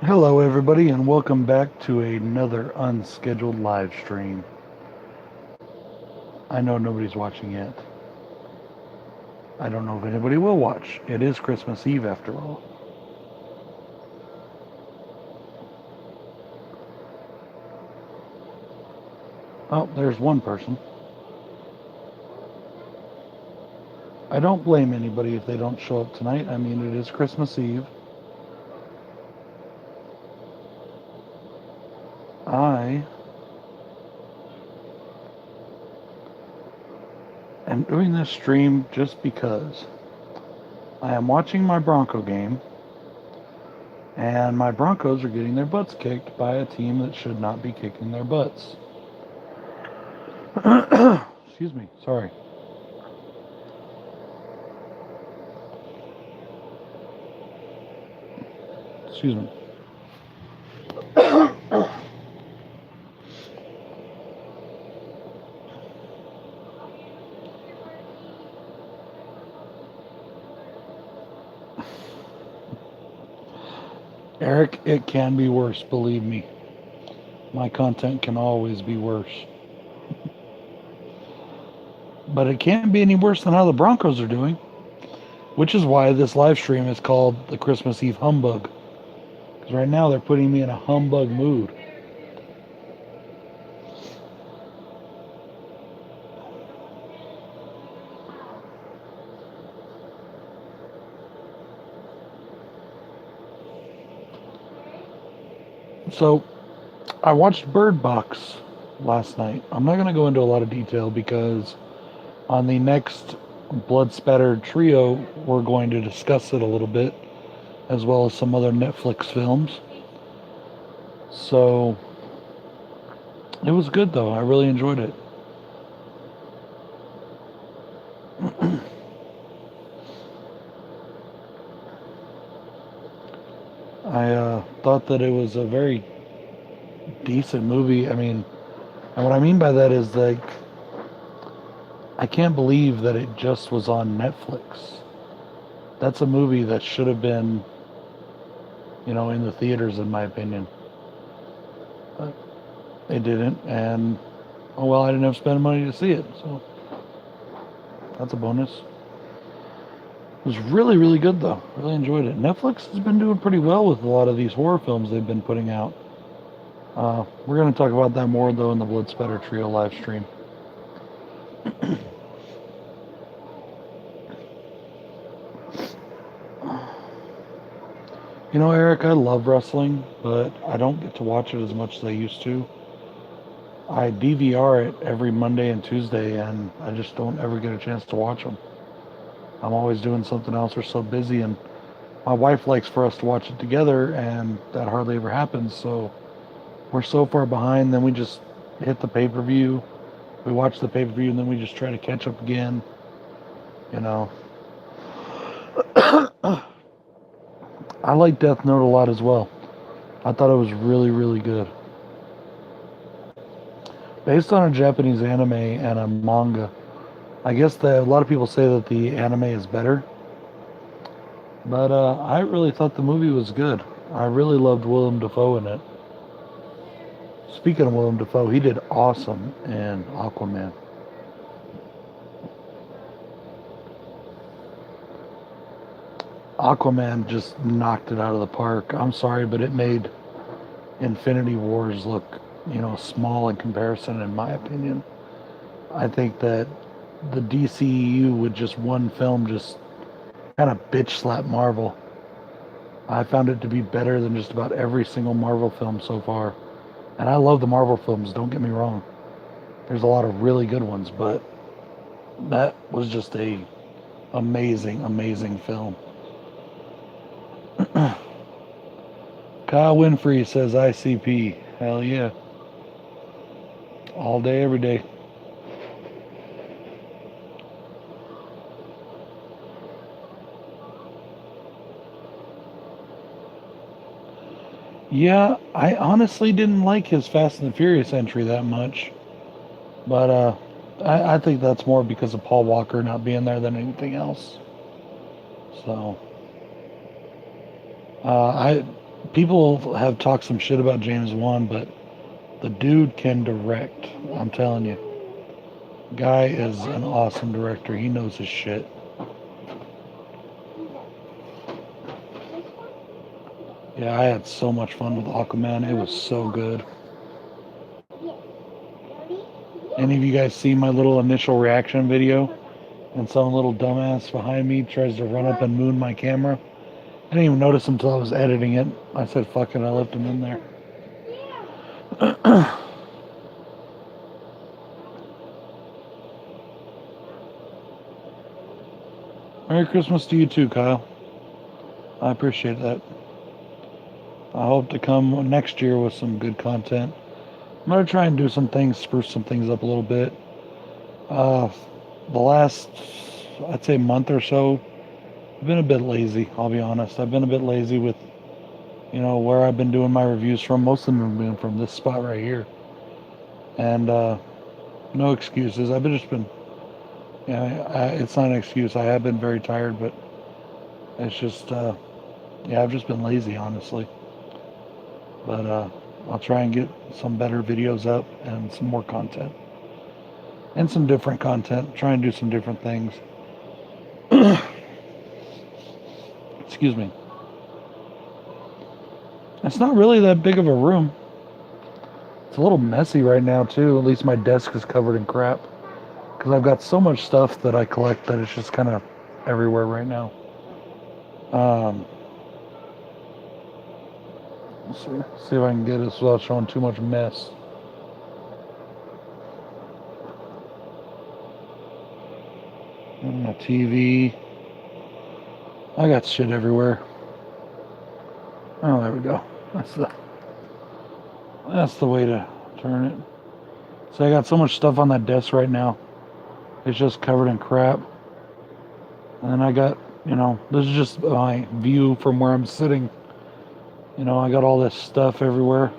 Hello, everybody, and welcome back to another unscheduled live stream. I know nobody's watching yet. I don't know if anybody will watch. It is Christmas Eve, after all. Oh, there's one person. I don't blame anybody if they don't show up tonight. I mean, it is Christmas Eve. I am doing this stream just because I am watching my Bronco game, and my Broncos are getting their butts kicked by a team that should not be kicking their butts. Excuse me, sorry. Excuse me. Eric, it can be worse, believe me. My content can always be worse. But it can't be any worse than how the Broncos are doing, which is why this live stream is called the Christmas Eve Humbug. Because right now they're putting me in a humbug mood. So, I watched Bird Box last night. I'm not going to go into a lot of detail because on the next Blood Spattered Trio, we're going to discuss it a little bit, as well as some other Netflix films. So, it was good though. I really enjoyed it. I thought that it was a very decent movie. I mean, and what I mean by that is like, I can't believe that it just was on Netflix. That's a movie that should have been, in the theaters, in my opinion. But they didn't, and oh well, I didn't have to spend money to see it, so that's a bonus. It was really, really good though. Really enjoyed it. Netflix has been doing pretty well with a lot of these horror films they've been putting out. We're going to talk about that more though in the Blood Spatter Trio live stream. Eric, I love wrestling, but I don't get to watch it as much as I used to. I DVR it every Monday and Tuesday, and I just don't ever get a chance to watch them. I'm always doing something else or so busy, and my wife likes for us to watch it together, and that hardly ever happens, so we're so far behind, then we just hit the pay-per-view. We watch the pay-per-view, and then we just try to catch up again, you know. I like Death Note a lot as well. I thought it was really, really good. Based on a Japanese anime and a manga, I guess that a lot of people say that the anime is better, but I really thought the movie was good. I really loved Willem Dafoe in it. Speaking of Willem Dafoe, he did awesome in Aquaman. Aquaman just knocked it out of the park. I'm sorry, but it made Infinity Wars look, small in comparison, in my opinion. I think that the DCEU with just one film just kind of bitch slap Marvel. I found it to be better than just about every single Marvel film so far. And I love the Marvel films, don't get me wrong. There's a lot of really good ones, but that was just a amazing, amazing film. Kyle Winfrey says ICP. Hell yeah. All day, every day. Yeah, I honestly didn't like his Fast and the Furious entry that much. But I think that's more because of Paul Walker not being there than anything else. So, I People have talked some shit about James Wan, but the dude can direct. I'm telling you. Guy is an awesome director. He knows his shit. Yeah, I had so much fun with Aquaman. It was so good. Any of you guys see my little initial reaction video? And some little dumbass behind me tries to run up and moon my camera. I didn't even notice until I was editing it. I said, fuck it, I left him in there. Merry Christmas to you too, Kyle. I appreciate that. I hope to come next year with some good content. I'm going to try and do some things, spruce some things up a little bit. The last, I'd say, month or so, I've been a bit lazy, I'll be honest. I've been a bit lazy with, where I've been doing my reviews from. Most of them have been from this spot right here. And no excuses. I've just been, it's not an excuse. I have been very tired, but it's just, I've just been lazy, honestly. But I'll try and get some better videos up and some more content. And some different content. Try and do some different things. Excuse me. It's not really that big of a room. It's a little messy right now, too. At least my desk is covered in crap. Because I've got so much stuff that I collect that it's just kind of everywhere right now. Let's see if I can get this without showing too much mess. And my TV. I got shit everywhere. Oh, there we go. That's the way to turn it. So I got so much stuff on that desk right now. It's just covered in crap. And then I got, this is just my view from where I'm sitting. I got all this stuff everywhere.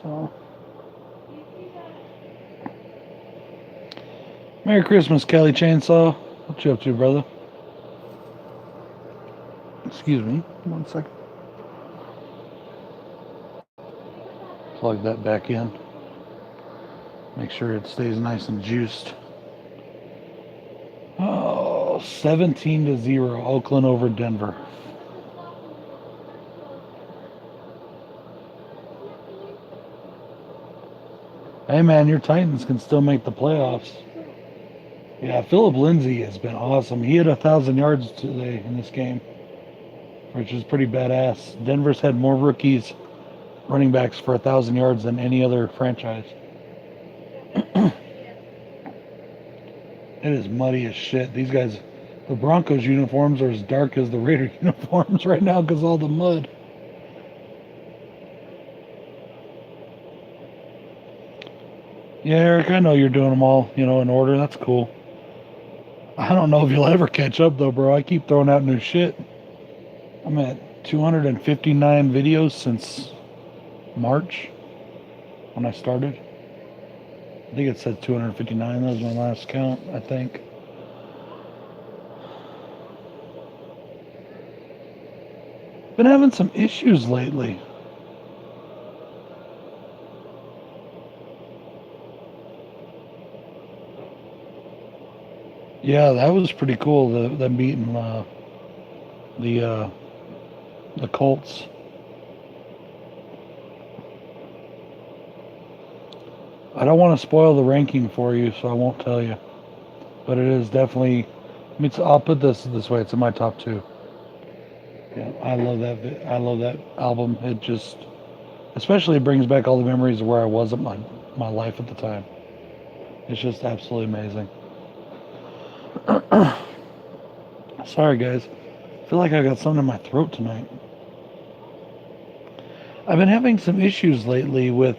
So. Merry Christmas, Kelly Chainsaw. What you up to, brother? Excuse me. 1 second. Plug that back in. Make sure it stays nice and juiced. Oh, 17-0, Oakland over Denver. Hey man, your Titans can still make the playoffs. Yeah, Philip Lindsay has been awesome. He had 1,000 yards today in this game, which is pretty badass. Denver's had more rookies, running backs for 1,000 yards than any other franchise. It is muddy as shit. These guys, the Broncos uniforms are as dark as the Raider uniforms right now because of all the mud. Yeah, Eric, I know you're doing them all, in order. That's cool. I don't know if you'll ever catch up though, bro. I keep throwing out new shit. I'm at 259 videos since March when I started. I think it said 259. That was my last count, I think. Been having some issues lately. Yeah, that was pretty cool. Them beating the Colts. I don't want to spoil the ranking for you, so I won't tell you. But it is definitely. I'll put this way. It's in my top 2. Yeah, I love that. I love that album. It just, especially, it brings back all the memories of where I was at my life at the time. It's just absolutely amazing. Sorry, guys. I feel like I got something in my throat tonight. I've been having some issues lately with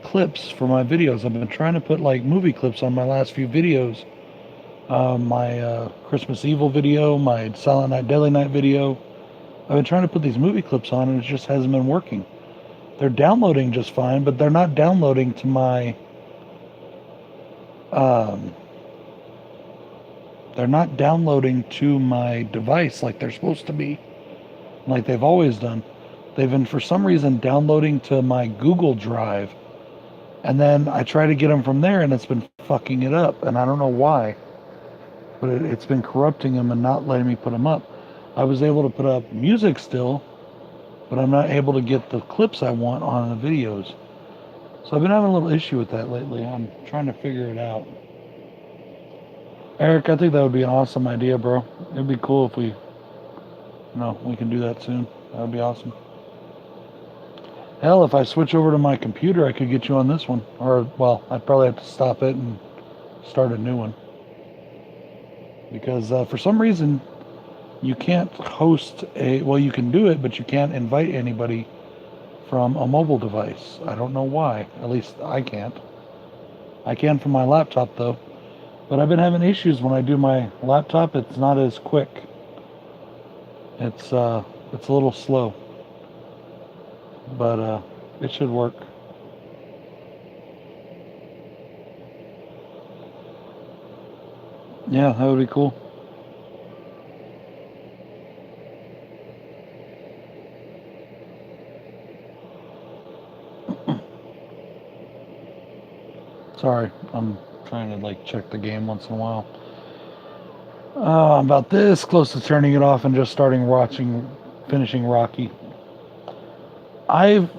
clips for my videos. I've been trying to put like movie clips on my last few videos. My Christmas Evil video, my Silent Night, Deadly Night video. I've been trying to put these movie clips on and it just hasn't been working. They're downloading just fine, but they're not downloading to my they're not downloading to my device like they're supposed to be. like they've always done. They've been, for some reason, downloading to my Google Drive, and then I try to get them from there, and it's been fucking it up, and I don't know why, but it's been corrupting them and not letting me put them up. I was able to put up music still, but I'm not able to get the clips I want on the videos. So I've been having a little issue with that lately. I'm trying to figure it out. Eric, I think that would be an awesome idea, bro. It'd be cool if we can do that soon. That would be awesome. Hell, if I switch over to my computer, I could get you on this one. Or, well, I'd probably have to stop it and start a new one. Because for some reason, you can't host well, you can do it, but you can't invite anybody from a mobile device. I don't know why. At least I can't. I can from my laptop, though. But I've been having issues when I do my laptop. It's not as quick. It's a little slow. But it should work. Yeah, that would be cool. Sorry, I'm trying to like check the game once in a while. I'm about this close to turning it off and just finishing Rocky. I've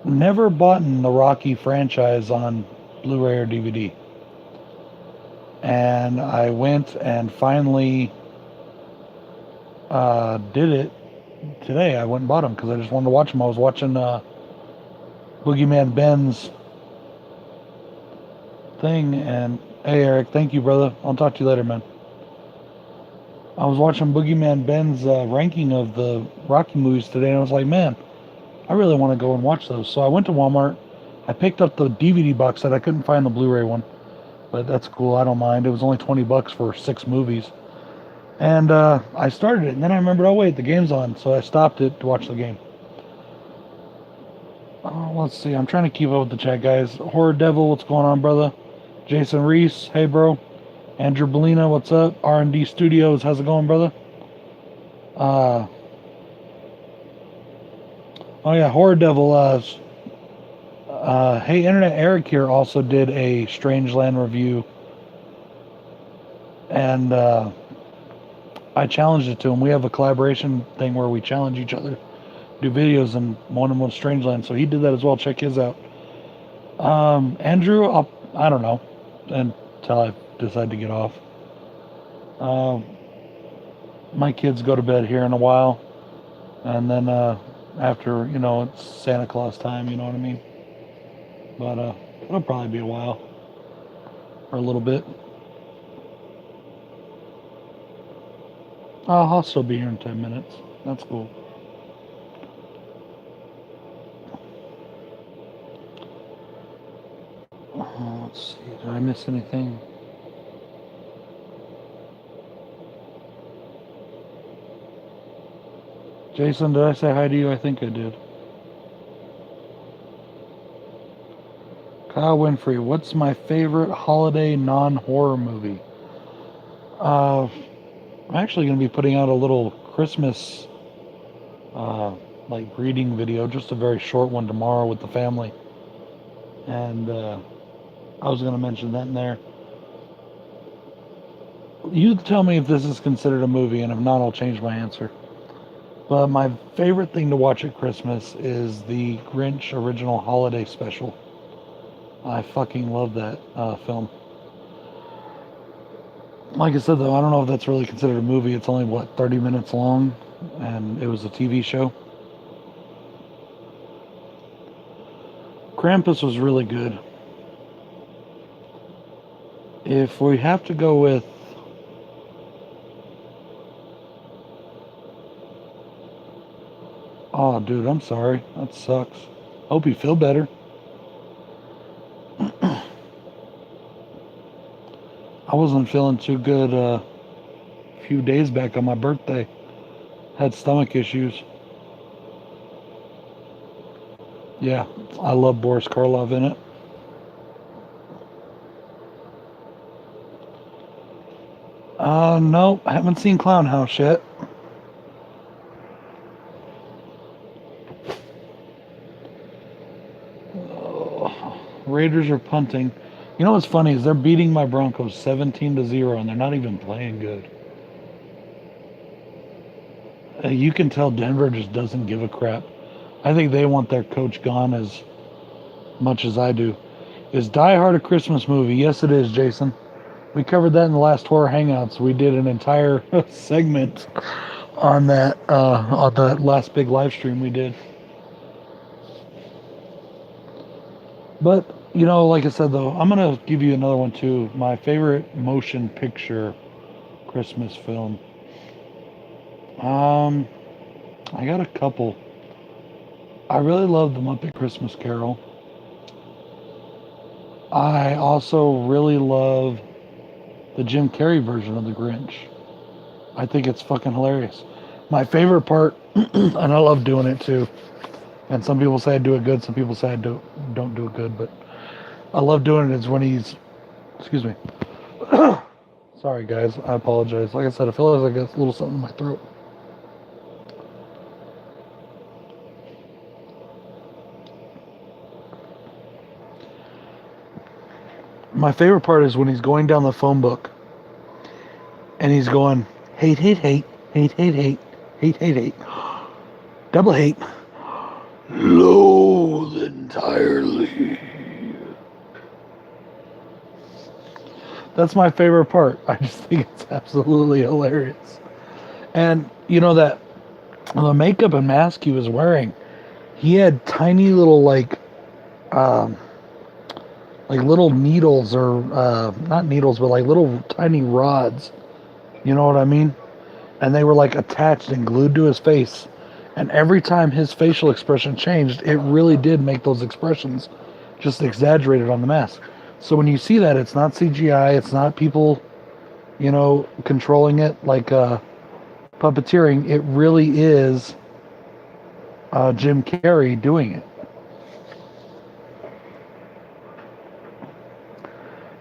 never bought the Rocky franchise on Blu-ray or DVD. And I went and finally did it today. I went and bought them because I just wanted to watch them. I was watching Boogeyman Ben's thing, and hey, Eric, thank you, brother. I'll talk to you later, man. I was watching Boogeyman Ben's ranking of the Rocky movies today, and I was like, man, I really want to go and watch those. So I went to Walmart. I picked up the DVD box set. I couldn't find the Blu-ray one, but that's cool. I don't mind. It was only $20 for 6 movies. And I started it, and then I remembered, oh wait, the game's on, so I stopped it to watch the game. Let's see, I'm trying to keep up with the chat, guys. Horror Devil, what's going on, brother? Jason Reese, hey, bro. Andrew Bellina, what's up? R&D Studios, how's it going, brother? Oh yeah, Horror Devil. Hey, Internet Eric here also did a Strangeland review, and I challenged it to him. We have a collaboration thing where we challenge each other, do videos, and one of them was Strangeland, so he did that as well. Check his out. Andrew, I don't know until I decide to get off. My kids go to bed here in a while, and then after, it's Santa Claus time, you know what I mean? But it'll probably be a while, or a little bit. I'll still be here in 10 minutes. That's cool. Let's see, did I miss anything? Jason, did I say hi to you? I think I did. Kyle Winfrey, what's my favorite holiday non-horror movie? I'm actually going to be putting out a little Christmas like greeting video, just a very short one tomorrow with the family. And I was going to mention that in there. You tell me if this is considered a movie, and if not, I'll change my answer. But my favorite thing to watch at Christmas is the Grinch original holiday special. I fucking love that film. Like I said, though, I don't know if that's really considered a movie. It's only, 30 minutes long, and it was a TV show. Krampus was really good. If we have to go with... Oh, dude, I'm sorry. That sucks. Hope you feel better. I wasn't feeling too good a few days back on my birthday. Had stomach issues. Yeah, I love Boris Karloff in it. No, I haven't seen Clown House yet. Raiders are punting. You know what's funny is they're beating my Broncos 17-0, and they're not even playing good. You can tell Denver just doesn't give a crap. I think they want their coach gone as much as I do. Is Die Hard a Christmas movie? Yes, it is, Jason. We covered that in the last horror hangouts. We did an entire segment on the last big live stream we did. But like I said though, I'm gonna give you another one too. My favorite motion picture Christmas film. Um, I got a couple. I really love The Muppet Christmas Carol. I also really love the Jim Carrey version of The Grinch. I think it's fucking hilarious. My favorite part, and I love doing it too. And some people say I do it good. Some people say I don't do it good. But I love doing it. Is when he's, excuse me. Sorry guys, I apologize. Like I said, I feel like I got a little something in my throat. My favorite part is when he's going down the phone book and he's going, hate, hate, hate, hate, hate, hate, hate, hate, hate, double hate, loathe entirely. That's my favorite part. I just think it's absolutely hilarious. And that the makeup and mask he was wearing, he had tiny little like little needles or not needles, but like little tiny rods. You know what I mean? And they were like attached and glued to his face. And every time his facial expression changed, it really did make those expressions just exaggerated on the mask. So when you see that, it's not CGI, it's not people, controlling it like puppeteering. It really is Jim Carrey doing it.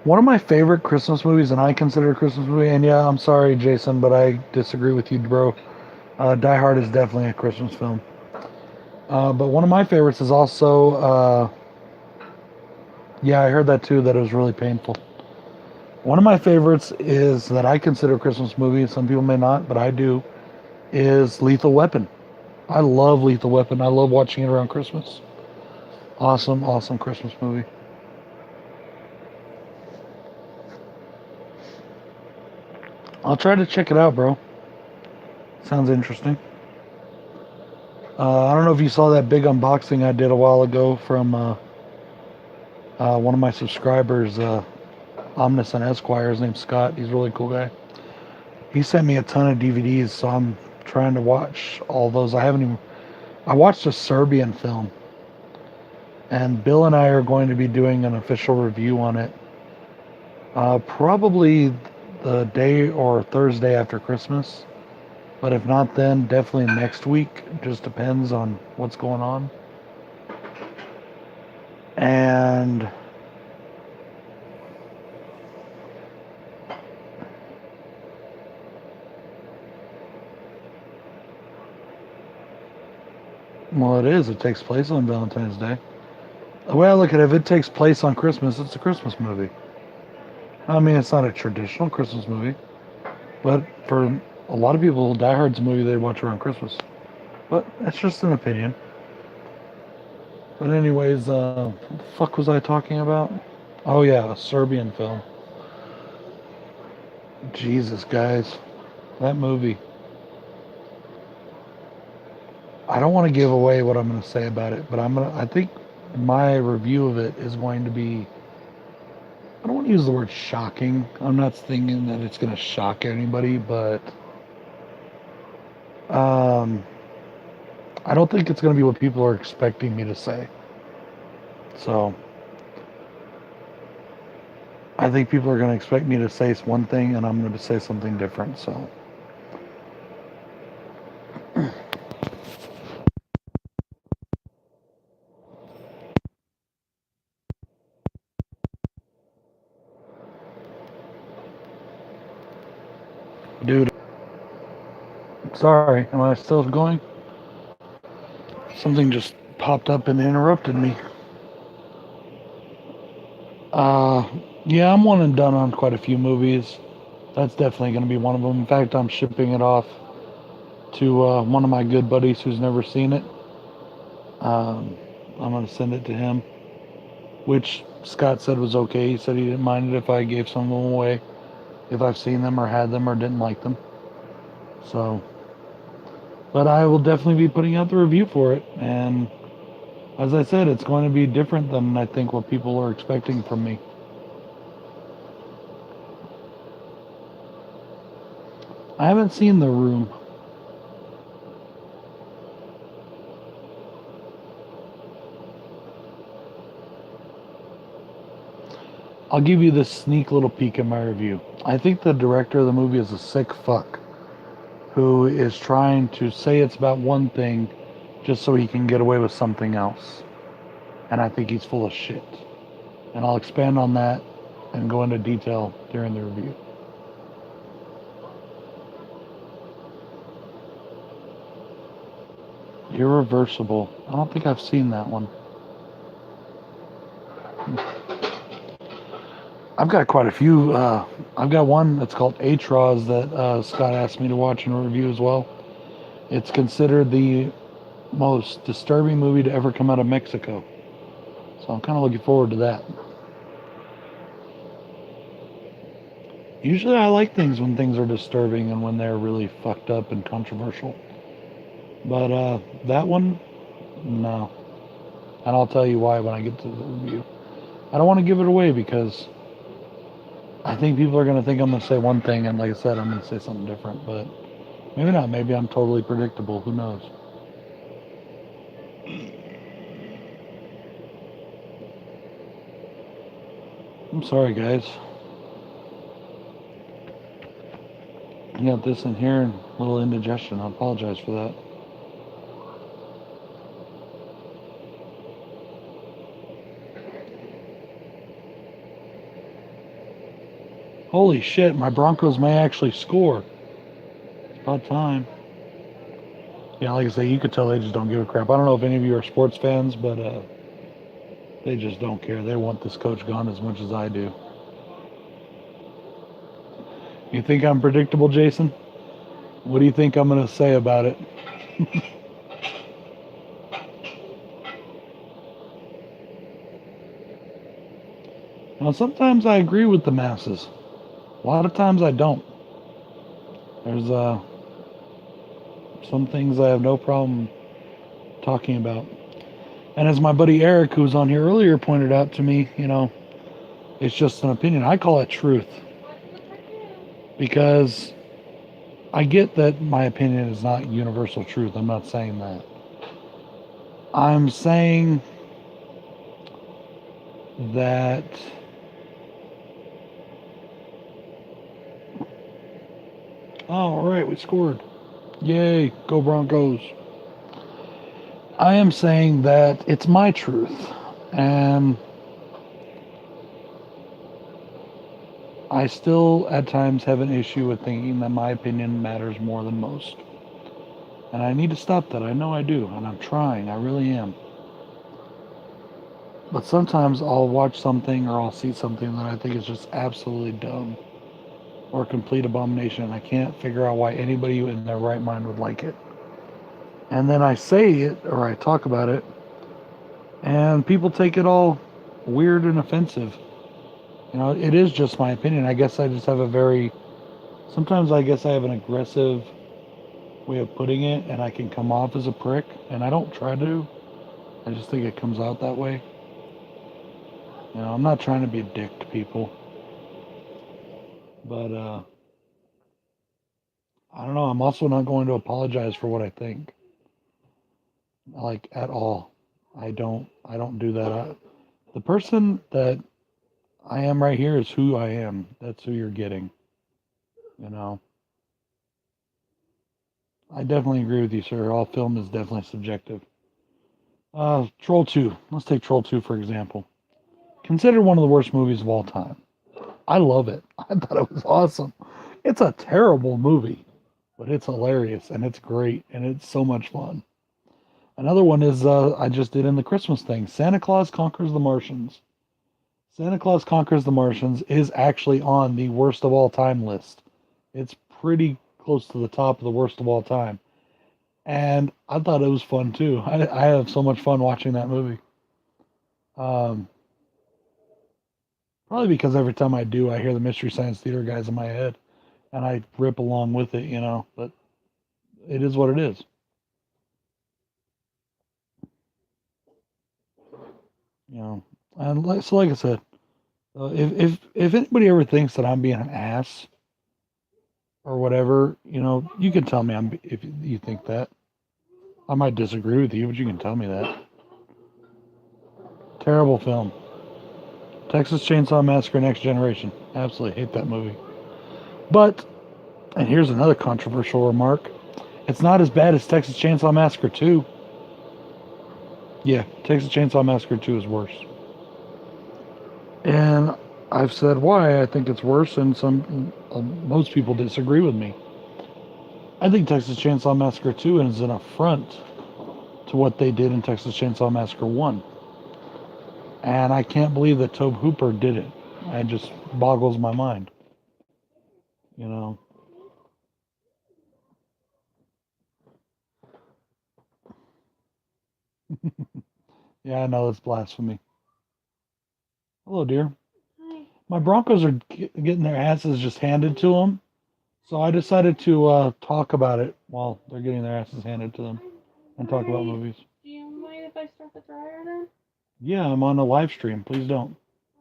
One of my favorite Christmas movies, and I consider a Christmas movie, and yeah, I'm sorry, Jason, but I disagree with you, bro. Die Hard is definitely a Christmas film. But one of my favorites is also, yeah, I heard that too, that it was really painful. One of my favorites is that I consider a Christmas movie, some people may not, but I do, is Lethal Weapon. I love Lethal Weapon. I love watching it around Christmas. Awesome, awesome Christmas movie. I'll try to check it out, bro. Sounds interesting. I don't know if you saw that big unboxing I did a while ago from one of my subscribers, Omnis and Esquire. His name's Scott. He's a really cool guy. He sent me a ton of DVDs, so I'm trying to watch all those. I watched a Serbian film, and Bill and I are going to be doing an official review on it. Probably the day or Thursday after Christmas. But if not then, definitely next week. Just depends on what's going on. And well, it is. It takes place on Valentine's Day. The way I look at it, if it takes place on Christmas, it's a Christmas movie. I mean, it's not a traditional Christmas movie. But for a lot of people, Die Hard's a movie they watch around Christmas. But that's just an opinion. But anyways, what the fuck was I talking about? Oh yeah, a Serbian film. Jesus, guys. That movie. I don't want to give away what I'm going to say about it, but I think my review of it is going to be, I don't want to use the word shocking. I'm not thinking that it's going to shock anybody, but I don't think it's going to be what people are expecting me to say. So I think people are going to expect me to say one thing, and I'm going to say something different. So dude, sorry, am I still going? Something just popped up and interrupted me. Uh, yeah, I'm one and done on quite a few movies. That's definitely going to be one of them. In fact, I'm shipping it off to one of my good buddies who's never seen it. Um, I'm going to send it to him, which Scott said was okay. He said he didn't mind it if I gave some of them away, if I've seen them or had them or didn't like them. So, but I will definitely be putting out the review for it. And as I said, it's going to be different than I think what people are expecting from me. I haven't seen The Room. I'll give you this sneak little peek in my review. I think the director of the movie is a sick fuck who is trying to say it's about one thing just so he can get away with something else. And I think he's full of shit. And I'll expand on that and go into detail during the review. Irreversible. I don't think I've seen that one. I've got quite a few. I've got one that's called Atroz that Scott asked me to watch and review as well. It's considered the most disturbing movie to ever come out of Mexico. So I'm kind of looking forward to that. Usually I like things when things are disturbing and when they're really fucked up and controversial. But that one, no. And I'll tell you why when I get to the review. I don't want to give it away because I think people are going to think I'm going to say one thing, and like I said, I'm going to say something different. But maybe not. Maybe I'm totally predictable. Who knows? I'm sorry, guys. I got this in here and a little indigestion. I apologize for that. Holy shit, my Broncos may actually score. It's about time. Yeah, like I say, you could tell they just don't give a crap. I don't know if any of you are sports fans, but they just don't care. They want this coach gone as much as I do. You think I'm predictable, Jason? What do you think I'm going to say about it? Now, sometimes I agree with the masses. A lot of times I don't. There's some things I have no problem talking about. And as my buddy Eric, who was on here earlier, pointed out to me, it's just an opinion. I call it truth because I get that my opinion is not universal truth. I'm not saying that. I'm saying that oh, all right, we scored. Yay, go Broncos. I am saying that it's my truth. And I still at times have an issue with thinking that my opinion matters more than most. And I need to stop that. I know I do. And I'm trying. I really am. But sometimes I'll watch something or I'll see something that I think is just absolutely dumb or complete abomination. And I can't figure out why anybody in their right mind would like it. And then I say it or I talk about it, and people take it all weird and offensive. It is just my opinion. I guess I just have sometimes I guess I have an aggressive way of putting it, and I can come off as a prick, and I don't try to. I just think it comes out that way. I'm not trying to be a dick to people, but I don't know. I'm also not going to apologize for what I think, like at all. I don't do that. The person that I am right here is who I am. That's who you're getting. You know. I definitely agree with you, sir. All film is definitely subjective. Troll 2. Let's take Troll 2 for example. Considered one of the worst movies of all time. I love it. I thought it was awesome. It's a terrible movie, but it's hilarious and it's great and it's so much fun. Another one is I just did in the Christmas thing. Santa Claus Conquers the Martians. Santa Claus Conquers the Martians is actually on the worst of all time list. It's pretty close to the top of the worst of all time. And I thought it was fun too. I have so much fun watching that movie. Um, Probably because every time I do, I hear the Mystery Science Theater guys in my head, and I rip along with it, you know. But it is what it is, you know. And like I said, if anybody ever thinks that I'm being an ass or whatever, you know, you can tell me if you think that. I might disagree with you, but you can tell me that. Terrible film. Texas Chainsaw Massacre Next Generation. Absolutely hate that movie. But, and here's another controversial remark, it's not as bad as Texas Chainsaw Massacre 2. Yeah, Texas Chainsaw Massacre 2 is worse. And I've said why I think it's worse, and most people disagree with me. I think Texas Chainsaw Massacre 2 is an affront to what they did in Texas Chainsaw Massacre 1. And I can't believe that Tobe Hooper did it. It just boggles my mind. You know. Yeah, I know it's blasphemy. Hello, dear. Hi. My Broncos are getting their asses just handed to them, so I decided to talk about it while they're getting their asses handed to them and talk about Alright. movies. Do you mind if I start the dryer then? Yeah, I'm on a live stream. Please don't,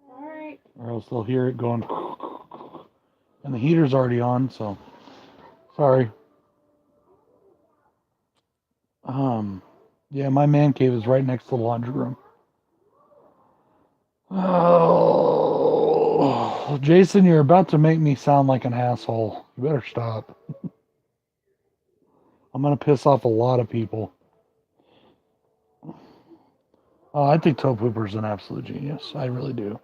Alright. or else they'll hear it going. And the heater's already on, so sorry. Um, yeah, my man cave is right next to the laundry room. Oh, Jason, you're about to make me sound like an asshole. You better stop. I'm gonna piss off a lot of people. I think Tobe Hooper's an absolute genius. I really do.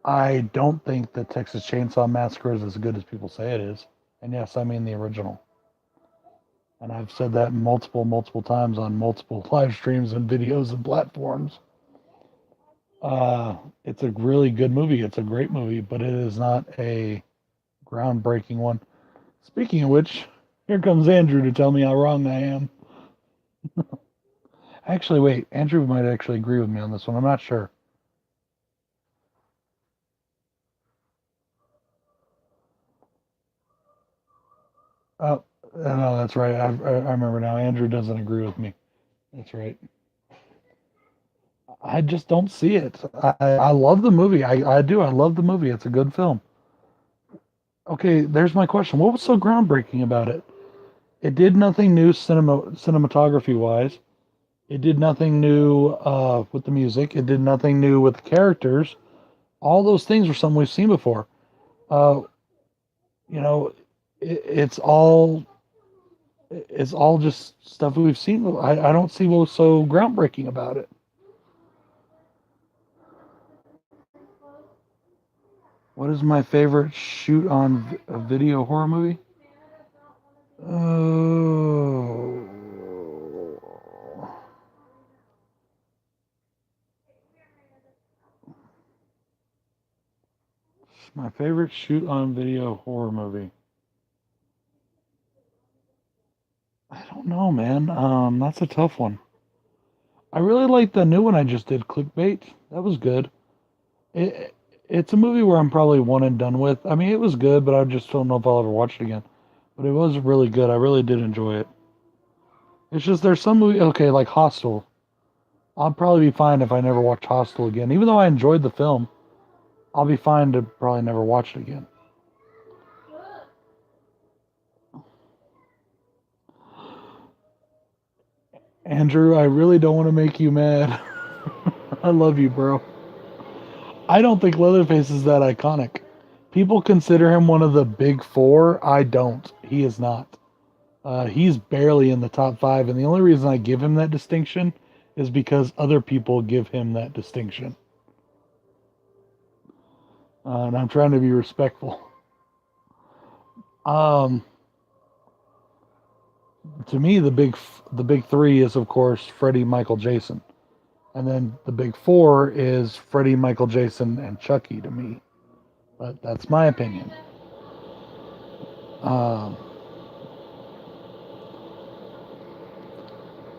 I don't think that Texas Chainsaw Massacre is as good as people say it is. And yes, I mean the original. And I've said that multiple times on multiple live streams and videos and platforms. It's a really good movie. It's a great movie, but it is not a groundbreaking one. Speaking of which, here comes Andrew to tell me how wrong I am. Actually, wait, Andrew might actually agree with me on this one. I'm not sure. Oh, no, that's right. I remember now. Andrew doesn't agree with me. That's right. I just don't see it. I love the movie. I do. I love the movie. It's a good film. Okay, there's my question. What was so groundbreaking about it? It did nothing new cinematography wise. It did nothing new with the music. It did nothing new with the characters. All those things were something we've seen before. Uh, you know, it's all just stuff we've seen. I don't see what's so groundbreaking about it. What is my favorite shoot on a video horror movie? Oh, my favorite shoot on video horror movie. I don't know, man. That's a tough one. I really like the new one I just did, Clickbait. That was good. It's a movie where I'm probably one and done with. I mean, it was good, but I just don't know if I'll ever watch it again. But it was really good. I really did enjoy it. It's just there's some movie, okay, like Hostel. I'll probably be fine if I never watch Hostel again. Even though I enjoyed the film, I'll be fine to probably never watch it again. Andrew, I really don't want to make you mad. I love you, bro. I don't think Leatherface is that iconic. People consider him one of the big four. I don't. He is not. He's barely in the top five, and the only reason I give him that distinction is because other people give him that distinction. And I'm trying to be respectful. Um, to me, the big three is of course Freddie, Michael, Jason. And then the big four is Freddy, Michael, Jason, and Chucky to me. But that's my opinion. Um,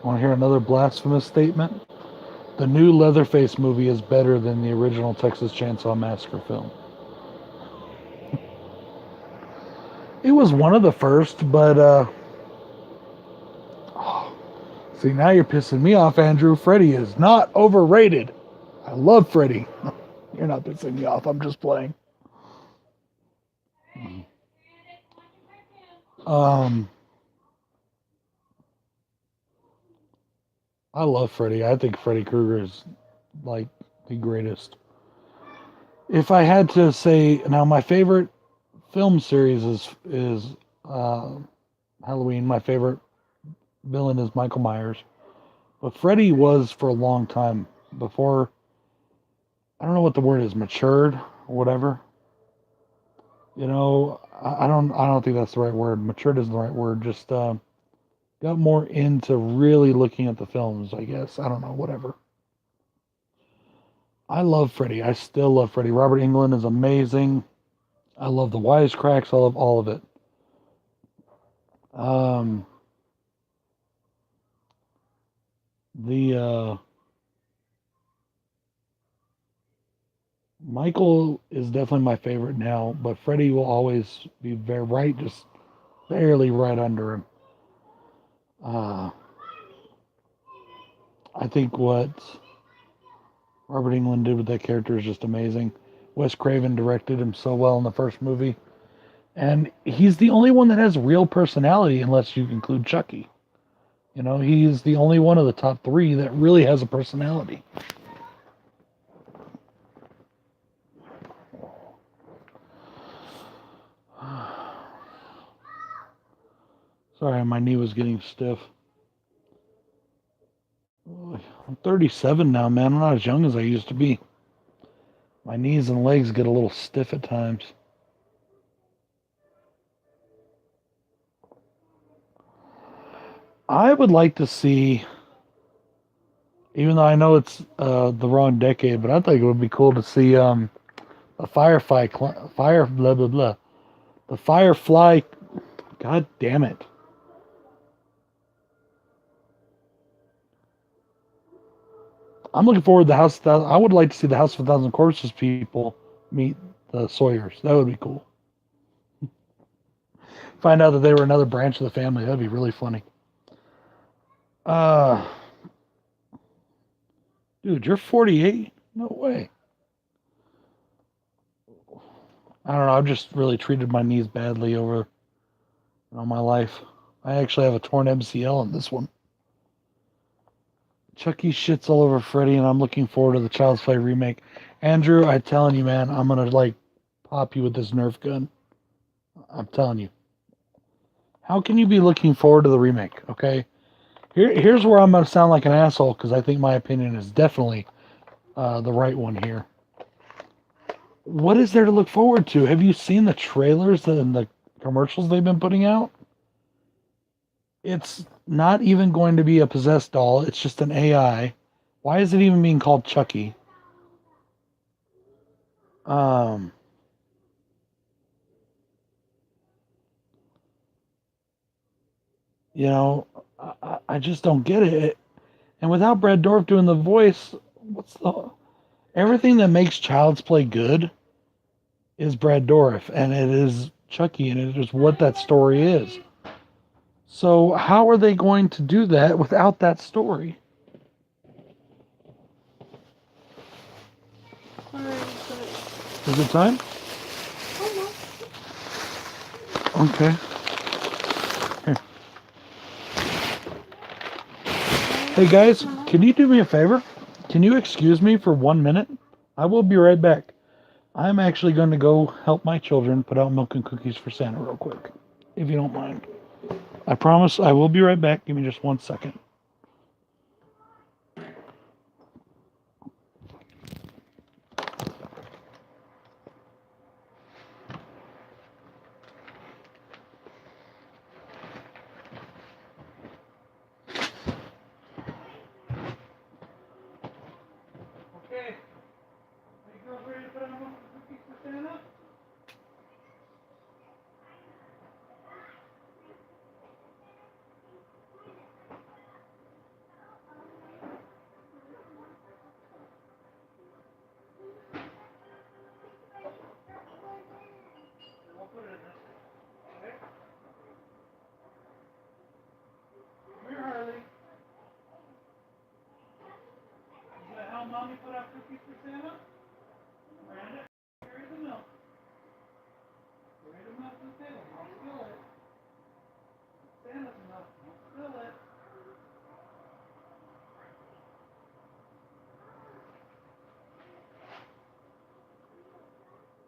Want to hear another blasphemous statement? The new Leatherface movie is better than the original Texas Chainsaw Massacre film. It was one of the first, but see, now you're pissing me off, Andrew. Freddy is not overrated. I love Freddy. You're not pissing me off. I'm just playing. Um, I love Freddy. I think Freddy Krueger is like the greatest. If I had to say, now my favorite film series is uh, Halloween. My favorite villain is Michael Myers, but Freddy was for a long time before. I don't know what the word is, matured or whatever. You know, I don't think that's the right word. Matured isn't the right word. Just got more into really looking at the films. I guess I don't know. Whatever. I love Freddy. I still love Freddy. Robert Englund is amazing. I love the wisecracks. I love all of it. Um, the Michael is definitely my favorite now, but Freddy will always be very right, just barely right under him. Uh, I think what Robert Englund did with that character is just amazing. Wes Craven directed him so well in the first movie, and he's the only one that has real personality, unless you include Chucky. You know, he's the only one of the top three that really has a personality. Sorry, my knee was getting stiff. I'm 37 now, man. I'm not as young as I used to be. My knees and legs get a little stiff at times. I would like to see, even though I know it's the wrong decade, but I think it would be cool to see a fire blah blah blah, the Firefly. God damn it! I'm looking forward to the House. I would like to see the House of a Thousand Corpses people meet the Sawyers. That would be cool. Find out that they were another branch of the family. That'd be really funny. Uh, Dude, you're 48? No way. I don't know. I've just really treated my knees badly over my life. I actually have a torn MCL in this one. Chucky shits all over Freddy, and I'm looking forward to the Child's Play remake. Andrew, I'm telling you, man, I'm gonna like pop you with this Nerf gun. I'm telling you. How can you be looking forward to the remake? Okay, here's where I'm gonna sound like an asshole because I think my opinion is definitely the right one here. What is there to look forward to? Have you seen the trailers and the commercials they've been putting out? It's not even going to be a possessed doll. It's just an AI. Why is it even being called Chucky? Um, you know, I just don't get it. And without Brad Dorff doing the voice, what's the everything that makes Child's Play good is Brad Dorff, and it is Chucky, and it is what that story is. So how are they going to do that without that story? Is it time? Okay. Here. Hey guys, can you do me a favor? Can you excuse me for 1 minute? I will be right back. I'm actually going to go help my children put out milk and cookies for Santa real quick, if you don't mind. I promise I will be right back. Give me just 1 second. Okay. Are you girls ready to put on cookies for Santa? We'll put it in this. Okay? Come here, Harley. You gonna help Mommy put out cookies for Santa? Miranda, carry the milk. Carry the milk to the table. Don't spill it. Santa's milk. Don't spill it.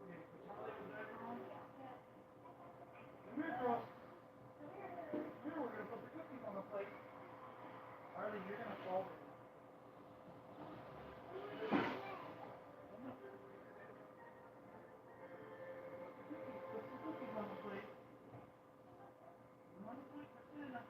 Okay, put Harley the diaper on. Come here, girl. Here, we're gonna put the cookies on the plate. Harley, you're gonna fall. Put some cookies on the plate. On the plate for Santa.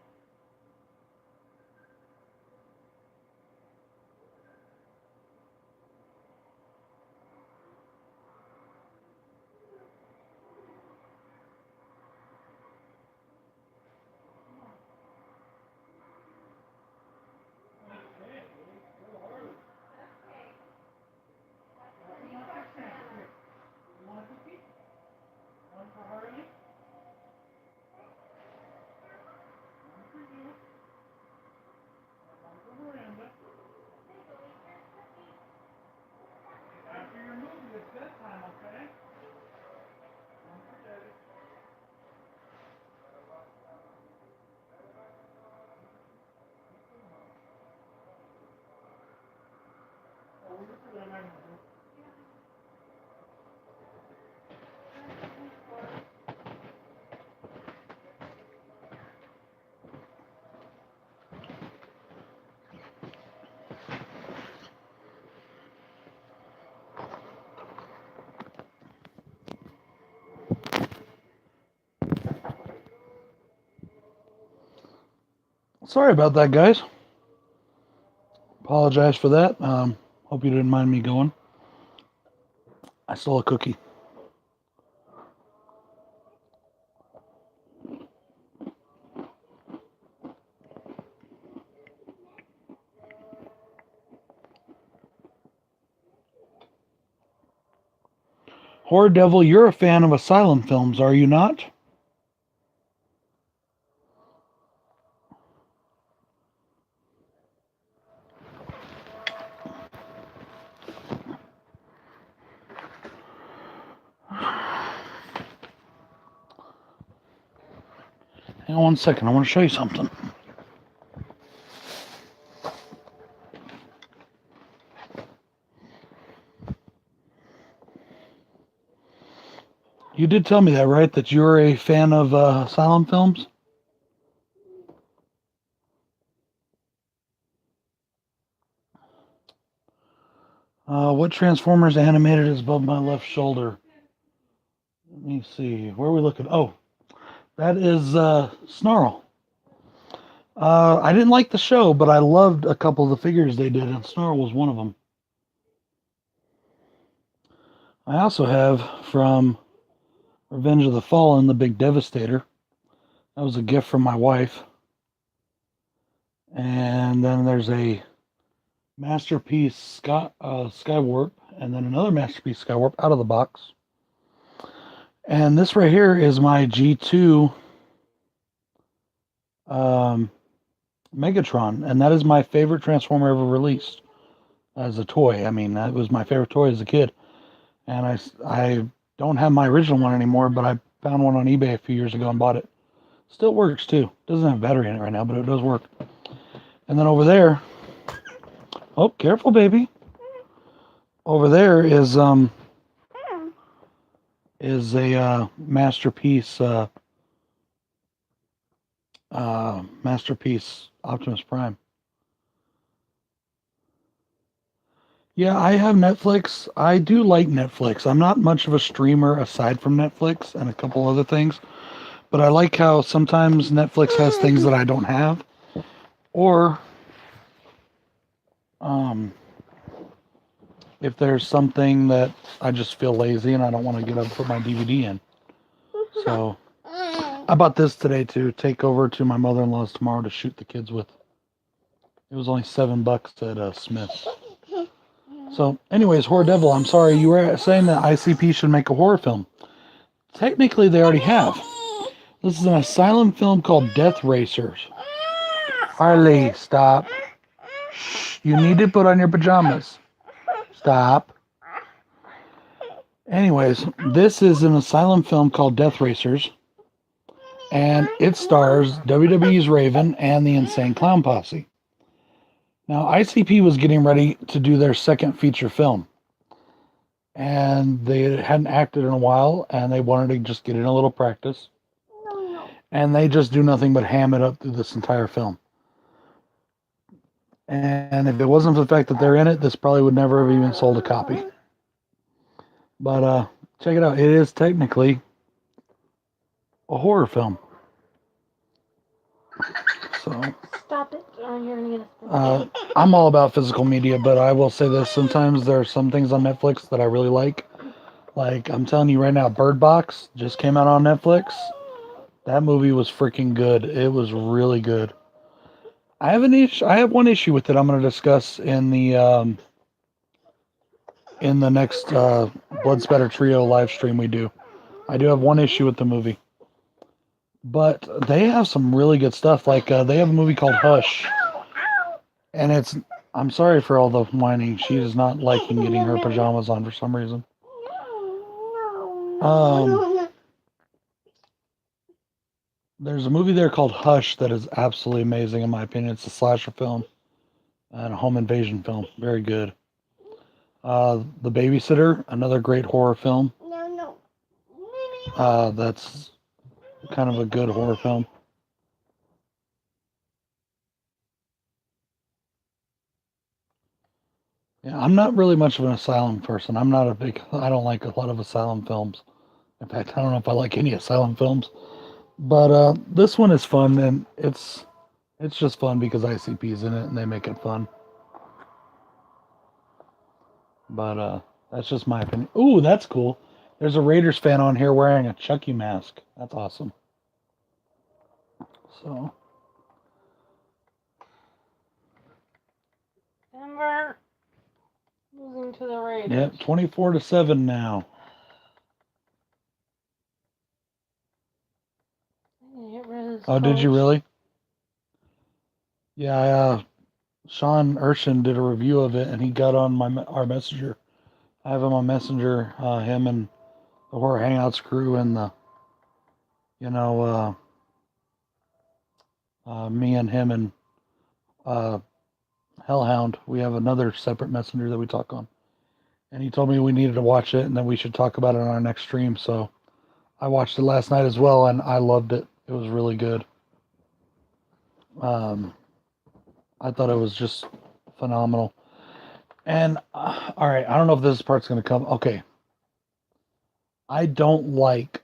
Okay, go Harley. One for Santa. Here. You want a cookie? One for Harley. One for you. One for Miranda. After your movie, it's bedtime, okay? One for Daddy. Oh, we're for them, I know. Sorry about that, guys. Apologize for that. Hope you didn't mind me going. I stole a cookie. Horror Devil, you're a fan of asylum films, are you not? Hang on one second. I want to show you something. You did tell me that, right? That you're a fan of asylum films? What Transformers animated is above my left shoulder? Let me see. Where are we looking? Oh, that is Snarl. I didn't like the show, but I loved a couple of the figures they did, and Snarl was one of them. I also have from Revenge of the Fallen, the Big Devastator. That was a gift from my wife. And then there's a Masterpiece Skywarp, and then another Masterpiece Skywarp out of the box. And this right here is my G2 Megatron, and that is my favorite Transformer ever released as a toy. I mean, that was my favorite toy as a kid. And I don't have my original one anymore, but I found one on eBay a few years ago and bought it. Still works too. Doesn't have battery in it right now, but it does work. And then over there, oh, careful, baby. Over there is a Masterpiece Masterpiece Optimus Prime. Yeah, I have Netflix. I do like Netflix. I'm not much of a streamer aside from Netflix and a couple other things, but I like how sometimes Netflix has things that I don't have, or if there's something that I just feel lazy and I don't want to get up and put my DVD in. So I bought this today to take over to my mother-in-law's tomorrow to shoot the kids with. It was only $7 at Smith's. So, anyways, Horror Devil, I'm sorry, you were saying that ICP should make a horror film. Technically, they already have. This is an asylum film called Death Racers. Harley, stop. Shh, you need to put on your pajamas. Stop. Anyways, this is an asylum film called Death Racers. And it stars WWE's Raven and the Insane Clown Posse. Now, ICP was getting ready to do their second feature film. And they hadn't acted in a while, and they wanted to just get in a little practice. And they just do nothing but ham it up through this entire film. And if it wasn't for the fact that they're in it, this probably would never have even sold a copy. But check it out. It is technically a horror film. So Stop it, or you're gonna get a I'm all about physical media, but I will say this: sometimes there are some things on Netflix that I really like. Like I'm telling you right now, Bird Box just came out on Netflix. That movie was freaking good. It was really good. I have one issue with it. I'm going to discuss in the next Blood Spatter Trio live stream we do. I do have one issue with the movie, but they have some really good stuff. Like they have a movie called Hush, and it's. I'm sorry for all the whining. She is not liking getting her pajamas on for some reason. There's a movie there called Hush that is absolutely amazing in my opinion. It's a slasher film and a home invasion film. Very good. The Babysitter, another great horror film. That's kind of a good horror film. Yeah, I'm not really much of an asylum person. I don't like a lot of asylum films. In fact, I don't know if I like any asylum films. But this one is fun, and it's just fun because ICP's in it and they make it fun. But that's just my opinion. Ooh, that's cool. There's a Raiders fan on here wearing a Chucky mask. That's awesome. So, Denver losing to the Raiders. yep, 24-7 now. Get rid of this Oh, did you coach. really? Yeah, Sean Urshan did a review of it, and he got on our messenger. I have him on Messenger. Him and the Horror Hangouts crew, and you know, me and him and Hellhound. We have another separate messenger that we talk on. And he told me we needed to watch it, and then we should talk about it on our next stream. So I watched it last night as well, and I loved it. It was really good. I thought it was just phenomenal. And all right, I don't know if this part's going to come. Okay, I don't like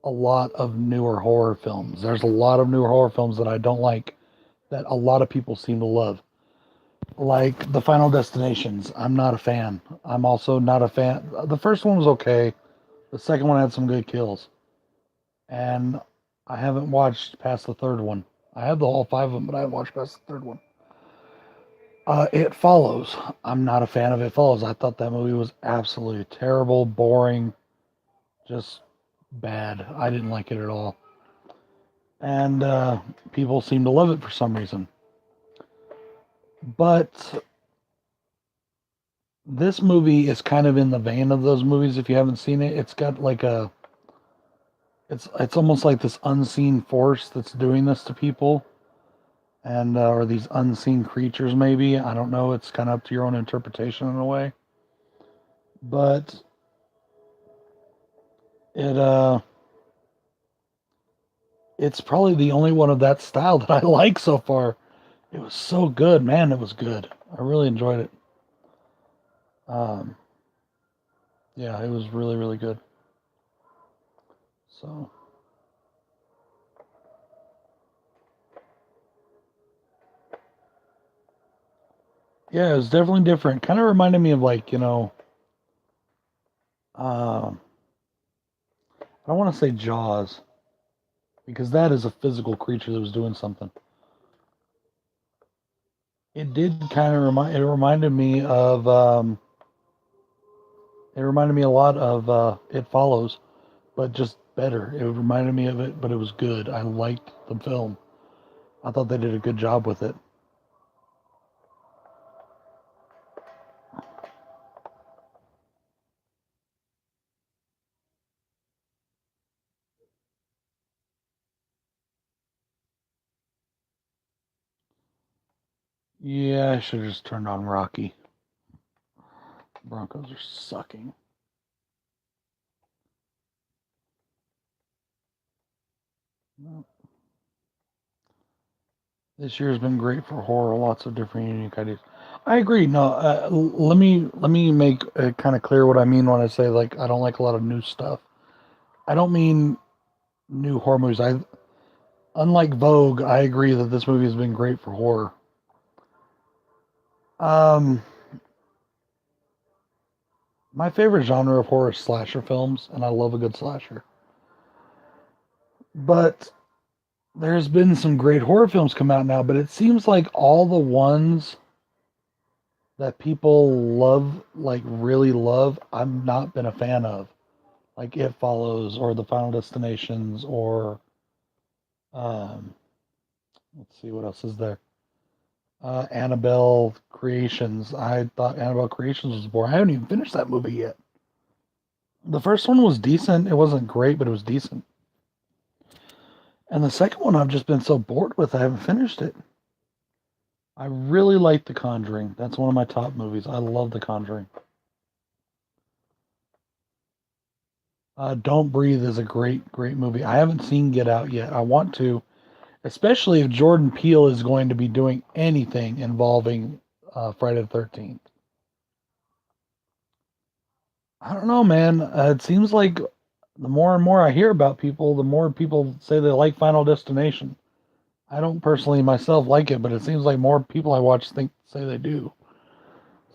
a lot of newer horror films. There's a lot of newer horror films that I don't like that a lot of people seem to love. Like The Final Destinations. I'm not a fan. I'm also not a fan. The first one was okay. The second one had some good kills. And I haven't watched past the third one. I have the whole five of them, but I haven't watched past the third one. It Follows. I'm not a fan of It Follows. I thought that movie was absolutely terrible, boring, just bad. I didn't like it at all. And people seem to love it for some reason. But this movie is kind of in the vein of those movies. If you haven't seen it, it's got like it's almost like this unseen force that's doing this to people, and or these unseen creatures. Maybe, I don't know. It's kind of up to your own interpretation in a way. But it it's probably the only one of that style that I like so far. It was so good, man. It was good. I really enjoyed it. Um, yeah, it was really, really good. So, Yeah, it was definitely different. Kind of reminded me of like, uh, I don't want to say Jaws because that is a physical creature that was doing something. It did kind of remind. It reminded me a lot of It Follows, but just better. It reminded me of it, but it was good. I liked the film. I thought they did a good job with it. Yeah, I should have just turned on Rocky. Broncos are sucking. No. This year has been great for horror. Lots of different unique ideas. I agree. No, let me make it kind of clear what I mean when I say like I don't like a lot of new stuff. I don't mean new horror movies. I Unlike Vogue, I agree that this movie has been great for horror. Um, my favorite genre of horror is slasher films, and I love a good slasher. But there's been some great horror films come out now, but it seems like all the ones that people love, like really love, I've not been a fan of. Like It Follows or The Final Destinations or um, let's see what else is there. Annabelle Creations. I thought Annabelle Creations was boring. I haven't even finished that movie yet. The first one was decent. It wasn't great, but it was decent. And the second one I've just been so bored with, I haven't finished it. I really like The Conjuring. That's one of my top movies. I love The Conjuring. Don't Breathe is a great, great movie. I haven't seen Get Out yet. I want to, especially if Jordan Peele is going to be doing anything involving Friday the 13th. I don't know, man. It seems like the more and more I hear about people, the more people say they like Final Destination. I don't personally myself like it, but it seems like more people I watch think say they do.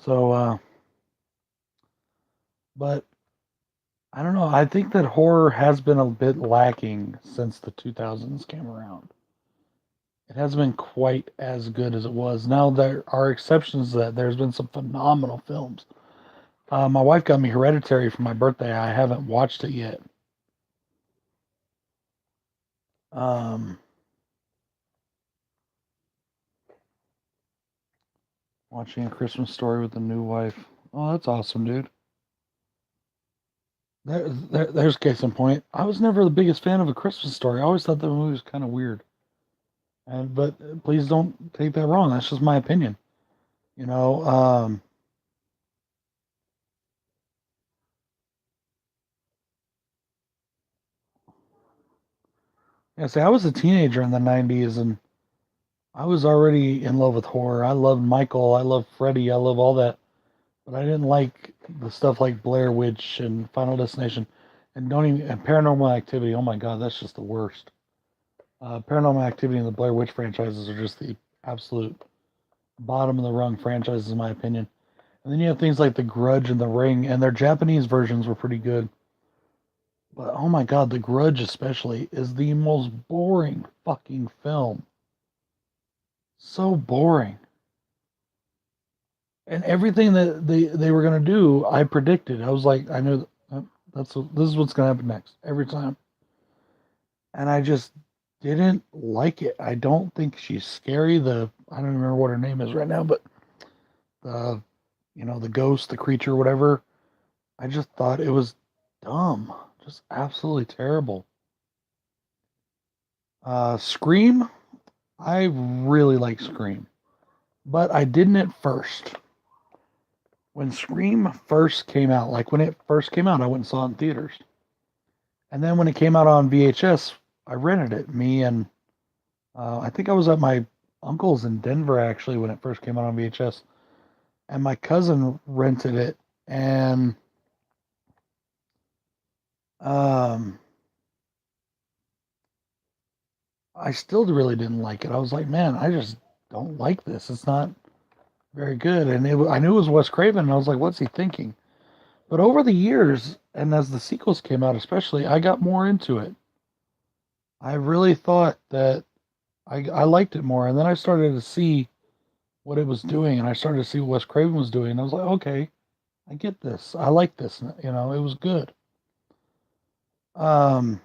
So, but I don't know. I think that horror has been a bit lacking since the 2000s came around. It hasn't been quite as good as it was. Now there are exceptions to that. There's been some phenomenal films. My wife got me Hereditary for my birthday. I haven't watched it yet. Um, Watching A Christmas Story with the new wife. Oh, that's awesome, dude. There's case in point. I was never the biggest fan of A Christmas Story. I always thought the movie was kind of weird. And but please don't take that wrong. That's just my opinion. You know, yeah. See, I was a teenager in the '90s, and I was already in love with horror. I loved Michael. I loved Freddy. I love all that. But I didn't like the stuff like Blair Witch and Final Destination, and don't even and Paranormal Activity. Oh my God, that's just the worst. Paranormal Activity and the Blair Witch franchises are just the absolute bottom of the rung franchises, in my opinion. And then you have things like The Grudge and The Ring, and their Japanese versions were pretty good. But oh my God, The Grudge especially is the most boring fucking film. So boring. And everything that they were gonna do, I predicted. I was like, I knew this is what's gonna happen next every time. And I just didn't like it. I don't think she's scary. I don't remember what her name is right now, but the the ghost, the creature, whatever. I just thought it was dumb, just absolutely terrible. Scream, I really like Scream, but I didn't at first. When Scream first came out, like when it first came out, I went and saw it in theaters. And then when it came out on VHS, I rented it. Me and I think I was at my uncle's in Denver actually when it first came out on VHS, and my cousin rented it, and um, I still really didn't like it. I was like, man, I just don't like this. It's not very good. And I knew it was Wes Craven, and I was like, what's he thinking? But over the years, and as the sequels came out, especially, I got more into it. I really thought that I liked it more, and then I started to see what it was doing, and I started to see what Wes Craven was doing, and I was like, okay, I get this. I like this. You know, it was good. Um,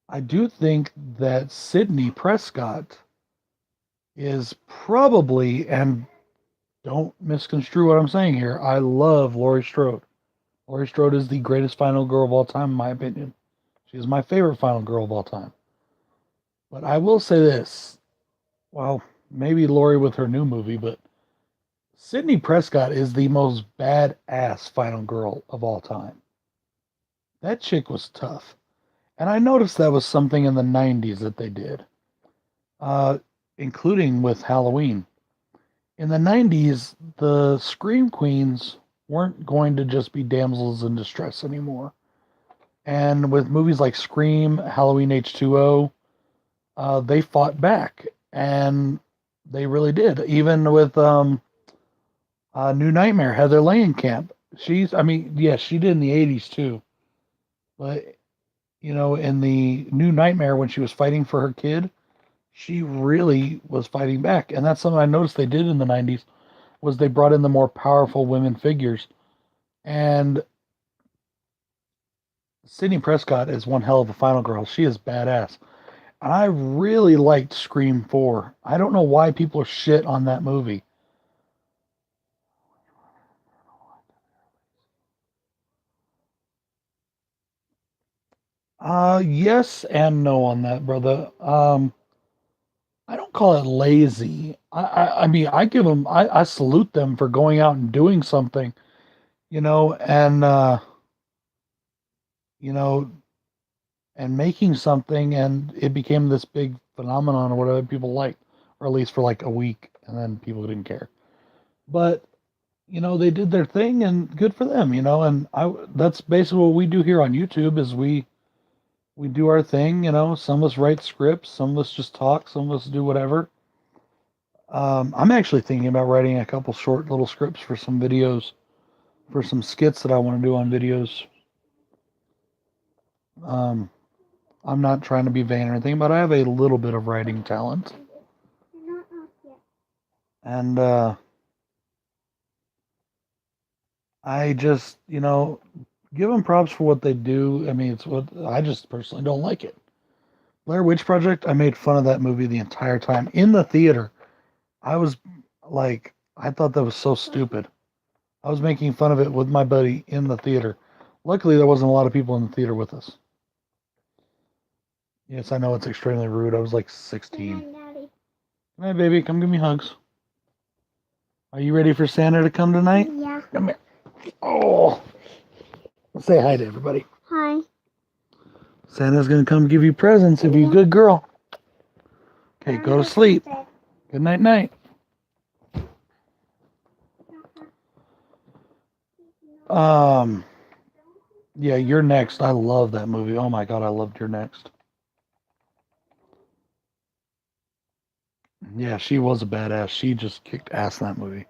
I do think that Sidney Prescott is probably, and don't misconstrue what I'm saying here, I love Laurie Strode. Laurie Strode is the greatest final girl of all time, in my opinion. She is my favorite final girl of all time. But I will say this. Well, maybe Laurie with her new movie, but Sidney Prescott is the most badass final girl of all time. That chick was tough. And I noticed that was something in the 90s that they did, uh, including with Halloween. In the 90s, the Scream Queens weren't going to just be damsels in distress anymore. And with movies like Scream, Halloween H2O, they fought back. And they really did. Even with New Nightmare, Heather Langenkamp. I mean, yes, she did in the 80s too. But, you know, in the New Nightmare, when she was fighting for her kid, she really was fighting back. And that's something I noticed they did in the 90s was they brought in the more powerful women figures. And Sydney Prescott is one hell of a final girl. She is badass. And I really liked Scream 4. I don't know why people are shit on that movie. Yes and no on that, brother. I don't call it lazy. I mean, I give them, I salute them for going out and doing something, you know, you know, and making something, and it became this big phenomenon or whatever people liked, or at least for like a week, and then people didn't care. But you know, they did their thing, and good for them, you know. And that's basically what we do here on YouTube is we do our thing, you know. Some of us write scripts, some of us just talk, some of us do whatever. I'm actually thinking about writing a couple short little scripts for some videos, for some skits that I want to do on videos. Um, I'm not trying to be vain or anything, but I have a little bit of writing talent. And I just, you know, give them props for what they do. I mean, it's what I just personally don't like it. Blair Witch Project, I made fun of that movie the entire time in the theater. I was like, I thought that was so stupid. I was making fun of it with my buddy in the theater. Luckily, there wasn't a lot of people in the theater with us. Yes, I know it's extremely rude. I was like 16. Come on, baby, come give me hugs. Are you ready for Santa to come tonight? Yeah. Come here. Oh, say hi to everybody. Hi. Santa's gonna come give you presents if you're a good girl. Okay, go to sleep. Good night, night. Um, yeah, You're Next. I love that movie. Oh my god, I loved You're Next. Yeah, she was a badass. She just kicked ass in that movie.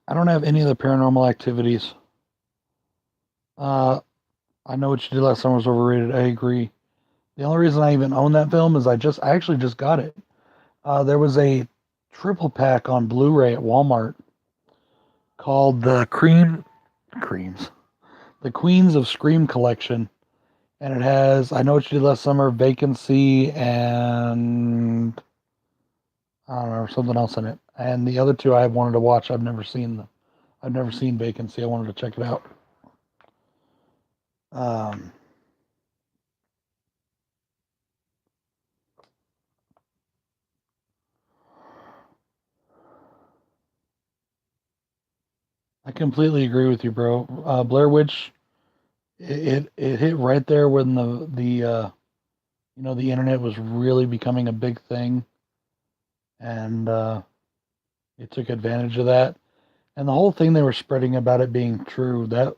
I don't have any of the paranormal activities. Uh, I know what you did last summer was overrated. I agree. The only reason I even own that film is I actually just got it. There was a triple pack on Blu-ray at Walmart called the Creams, the Queens of Scream Collection, and it has I Know What You Did Last Summer, Vacancy, and I don't know something else in it. And the other two I wanted to watch. I've never seen them. I've never seen Vacancy. I wanted to check it out. Um, I completely agree with you, bro. Blair Witch, it hit right there when the you know the internet was really becoming a big thing. and it took advantage of that. And the whole thing they were spreading about it being true, that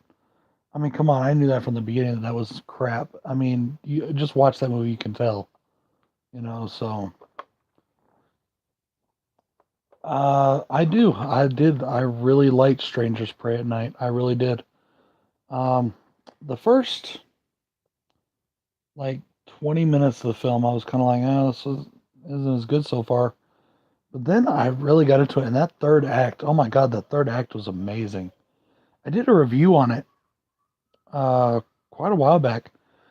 I mean, come on, I knew that from the beginning that was crap. I mean, you just watch that movie, you can tell, So I do, I did, I really liked Strangers Pray at Night. I really did. Um, the first like 20 minutes of the film, I was kind of like, oh, isn't as good so far. But then I really got into it, and that third act, oh my god, that third act was amazing. I did a review on it uh, quite a while back.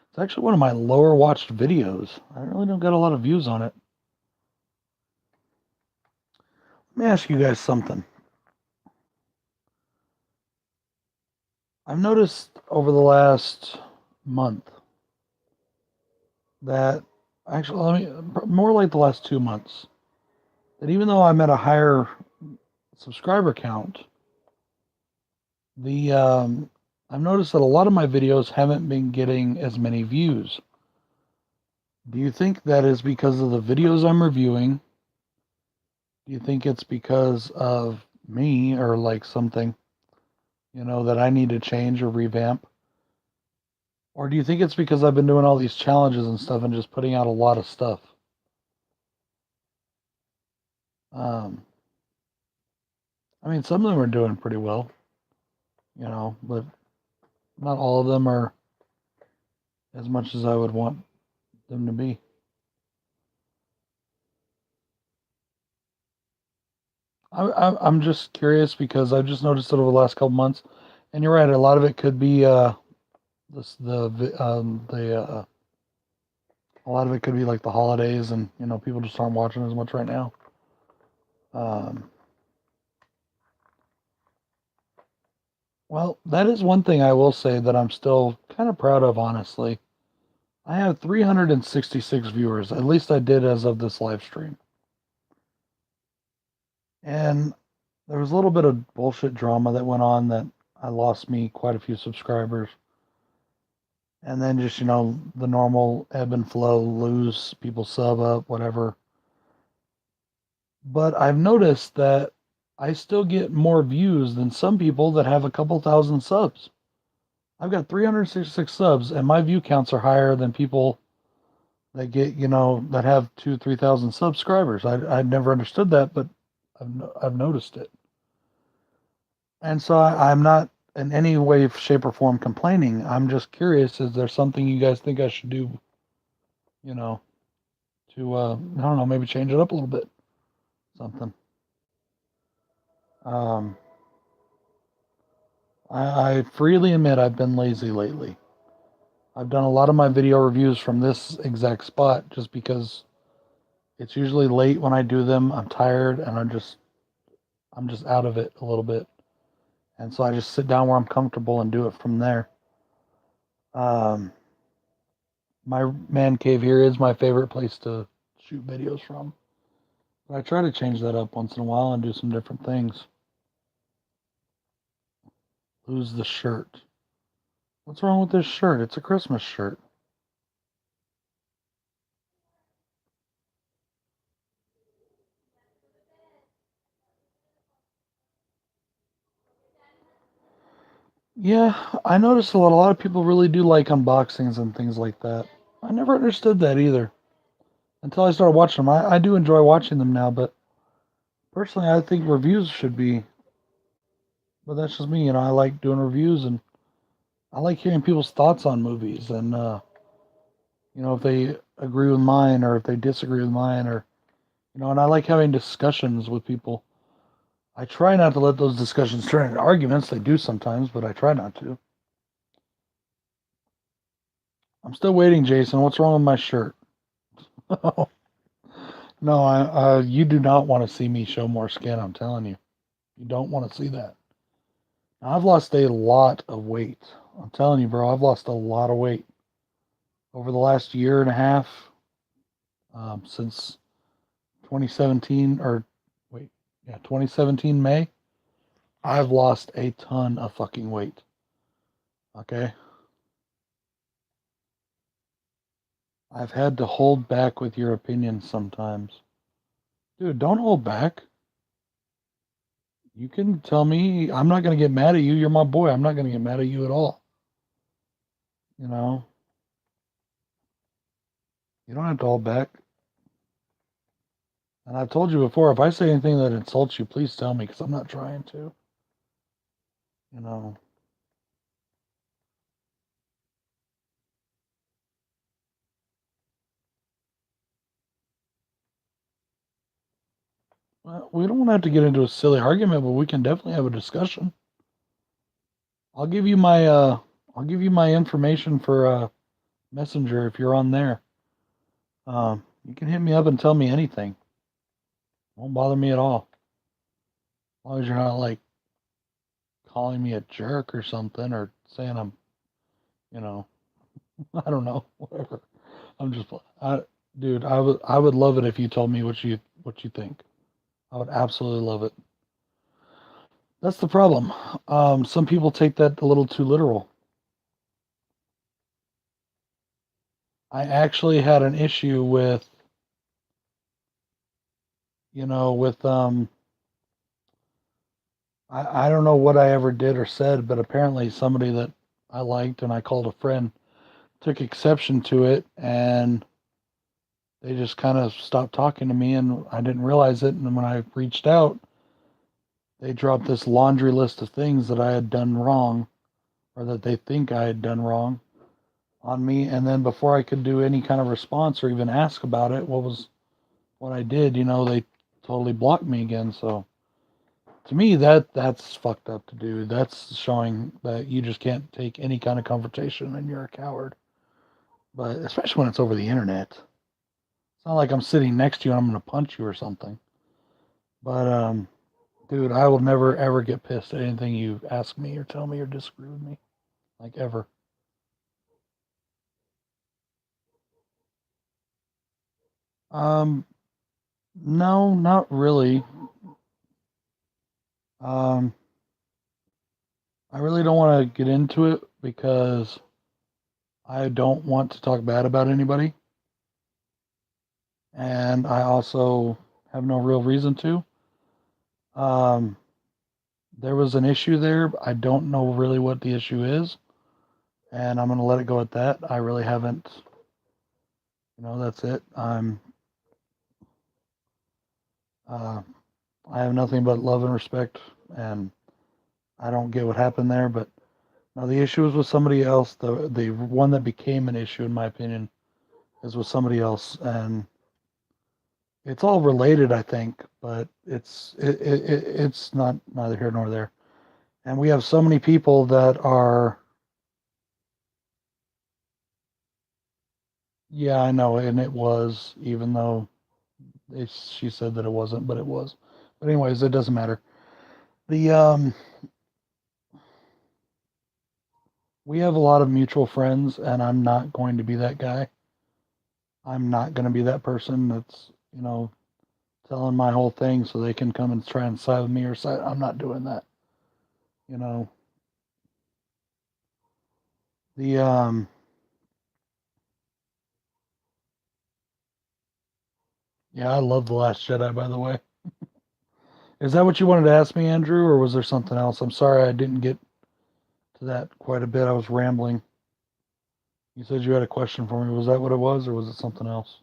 It's actually one of my lower watched videos. I really don't get a lot of views on it. Let me ask you guys something. I've noticed over the last month that actually, more like the last 2 months, that even though I'm at a higher subscriber count, the I've noticed that a lot of my videos haven't been getting as many views. Do you think that is because of the videos I'm reviewing? Do you think it's because of me or like something, that I need to change or revamp? Or do you think it's because I've been doing all these challenges and stuff and just putting out a lot of stuff? Um, I mean, some of them are doing pretty well, but not all of them are as much as I would want them to be. I'm just curious because I've just noticed it over the last couple months, and you're right. A lot of it could be this the a lot of it could be like the holidays, and people just aren't watching as much right now. Um, well, that is one thing I will say that I'm still kind of proud of, honestly. I have 366 viewers. At least I did as of this live stream. And there was a little bit of bullshit drama that went on that I lost me quite a few subscribers. And then just, the normal ebb and flow, lose people sub up, whatever. But I've noticed that I still get more views than some people that have a couple thousand subs. I've got 366 subs, and my view counts are higher than people that get, that have 3,000 subscribers. I never understood that, but I've noticed it. And so I'm not in any way, shape, or form complaining. I'm just curious, is there something you guys think I should do, you know, to, I don't know, maybe change it up a little bit? Something. Um, I freely admit I've been lazy lately. I've done a lot of my video reviews from this exact spot just because it's usually late when I do them. I'm tired and I'm just out of it a little bit. And so I just sit down where I'm comfortable and do it from there. Um, my man cave here is my favorite place to shoot videos from. But I try to change that up once in a while and do some different things. Lose the shirt. What's wrong with this shirt? It's a Christmas shirt. Yeah, I noticed a lot of people really do like unboxings and things like that. I never understood that either until I started watching them. I do enjoy watching them now, but personally, I think reviews should be. But that's just me, I like doing reviews and I like hearing people's thoughts on movies and if they agree with mine or if they disagree with mine or and I like having discussions with people. I try not to let those discussions turn into arguments. They do sometimes, but I try not to. I'm still waiting, Jason. What's wrong with my shirt? No, you do not want to see me show more skin. I'm telling you, you don't want to see that. Now, I've lost a lot of weight. I'm telling you, bro, I've lost a lot of weight over the last year and a half, since 2017 or wait, yeah, 2017 May. I've lost a ton of fucking weight. Okay, I've had to hold back with your opinions sometimes. Dude, don't hold back. You can tell me. I'm not going to get mad at you. You're my boy. I'm not going to get mad at you at all. You know, you don't have to hold back. And I've told you before, if I say anything that insults you, please tell me because I'm not trying to. You know, well, we don't have to get into a silly argument, but we can definitely have a discussion. I'll give you my I'll give you my information for Messenger if you're on there. You can hit me up and tell me anything. Won't bother me at all. As long as you're not like calling me a jerk or something or saying I'm, you know, I don't know, whatever. I'm just, I, dude, I would love it if you told me what you think. I would absolutely love it. That's the problem. Some people take that a little too literal. I actually had an issue with, with I don't know what I ever did or said, but apparently somebody that I liked and I called a friend took exception to it and they just kind of stopped talking to me and I didn't realize it. And when I reached out, they dropped this laundry list of things that I had done wrong or that they think I had done wrong on me. And then before I could do any kind of response or even ask about it, what I did, they totally blocked me again. So to me, that's fucked up to do. That's showing that you just can't take any kind of confrontation and you're a coward. But especially when it's over the internet. It's not like I'm sitting next to you and I'm gonna punch you or something. But dude, I will never ever get pissed at anything you ask me or tell me or disagree with me. Like ever. Um no, not really. Um I really don't want to get into it because I don't want to talk bad about anybody. And I also have no real reason to. Um there was an issue there. I don't know really what the issue is, and I'm going to let it go at that. I really haven't, that's it. Uh, I have nothing but love and respect, and I don't get what happened there. But now the issue is with somebody else. The one that became an issue, in my opinion, is with somebody else, and it's all related, I think, but it's not neither here nor there. And we have so many people that are, yeah, I know, and it was, even though she said that it wasn't, but it was. But anyways, it doesn't matter. The We have a lot of mutual friends, and I'm not going to be that guy. I'm not going to be that person that's telling my whole thing so they can come and try and side with me or side. I'm not doing that. You know the Yeah, I love the Last Jedi. By the way, is that what you wanted to ask me, Andrew, or was there something else? I'm sorry I didn't get to that quite a bit. I was rambling. You said you had a question for me. Was that what it was, or was it something else?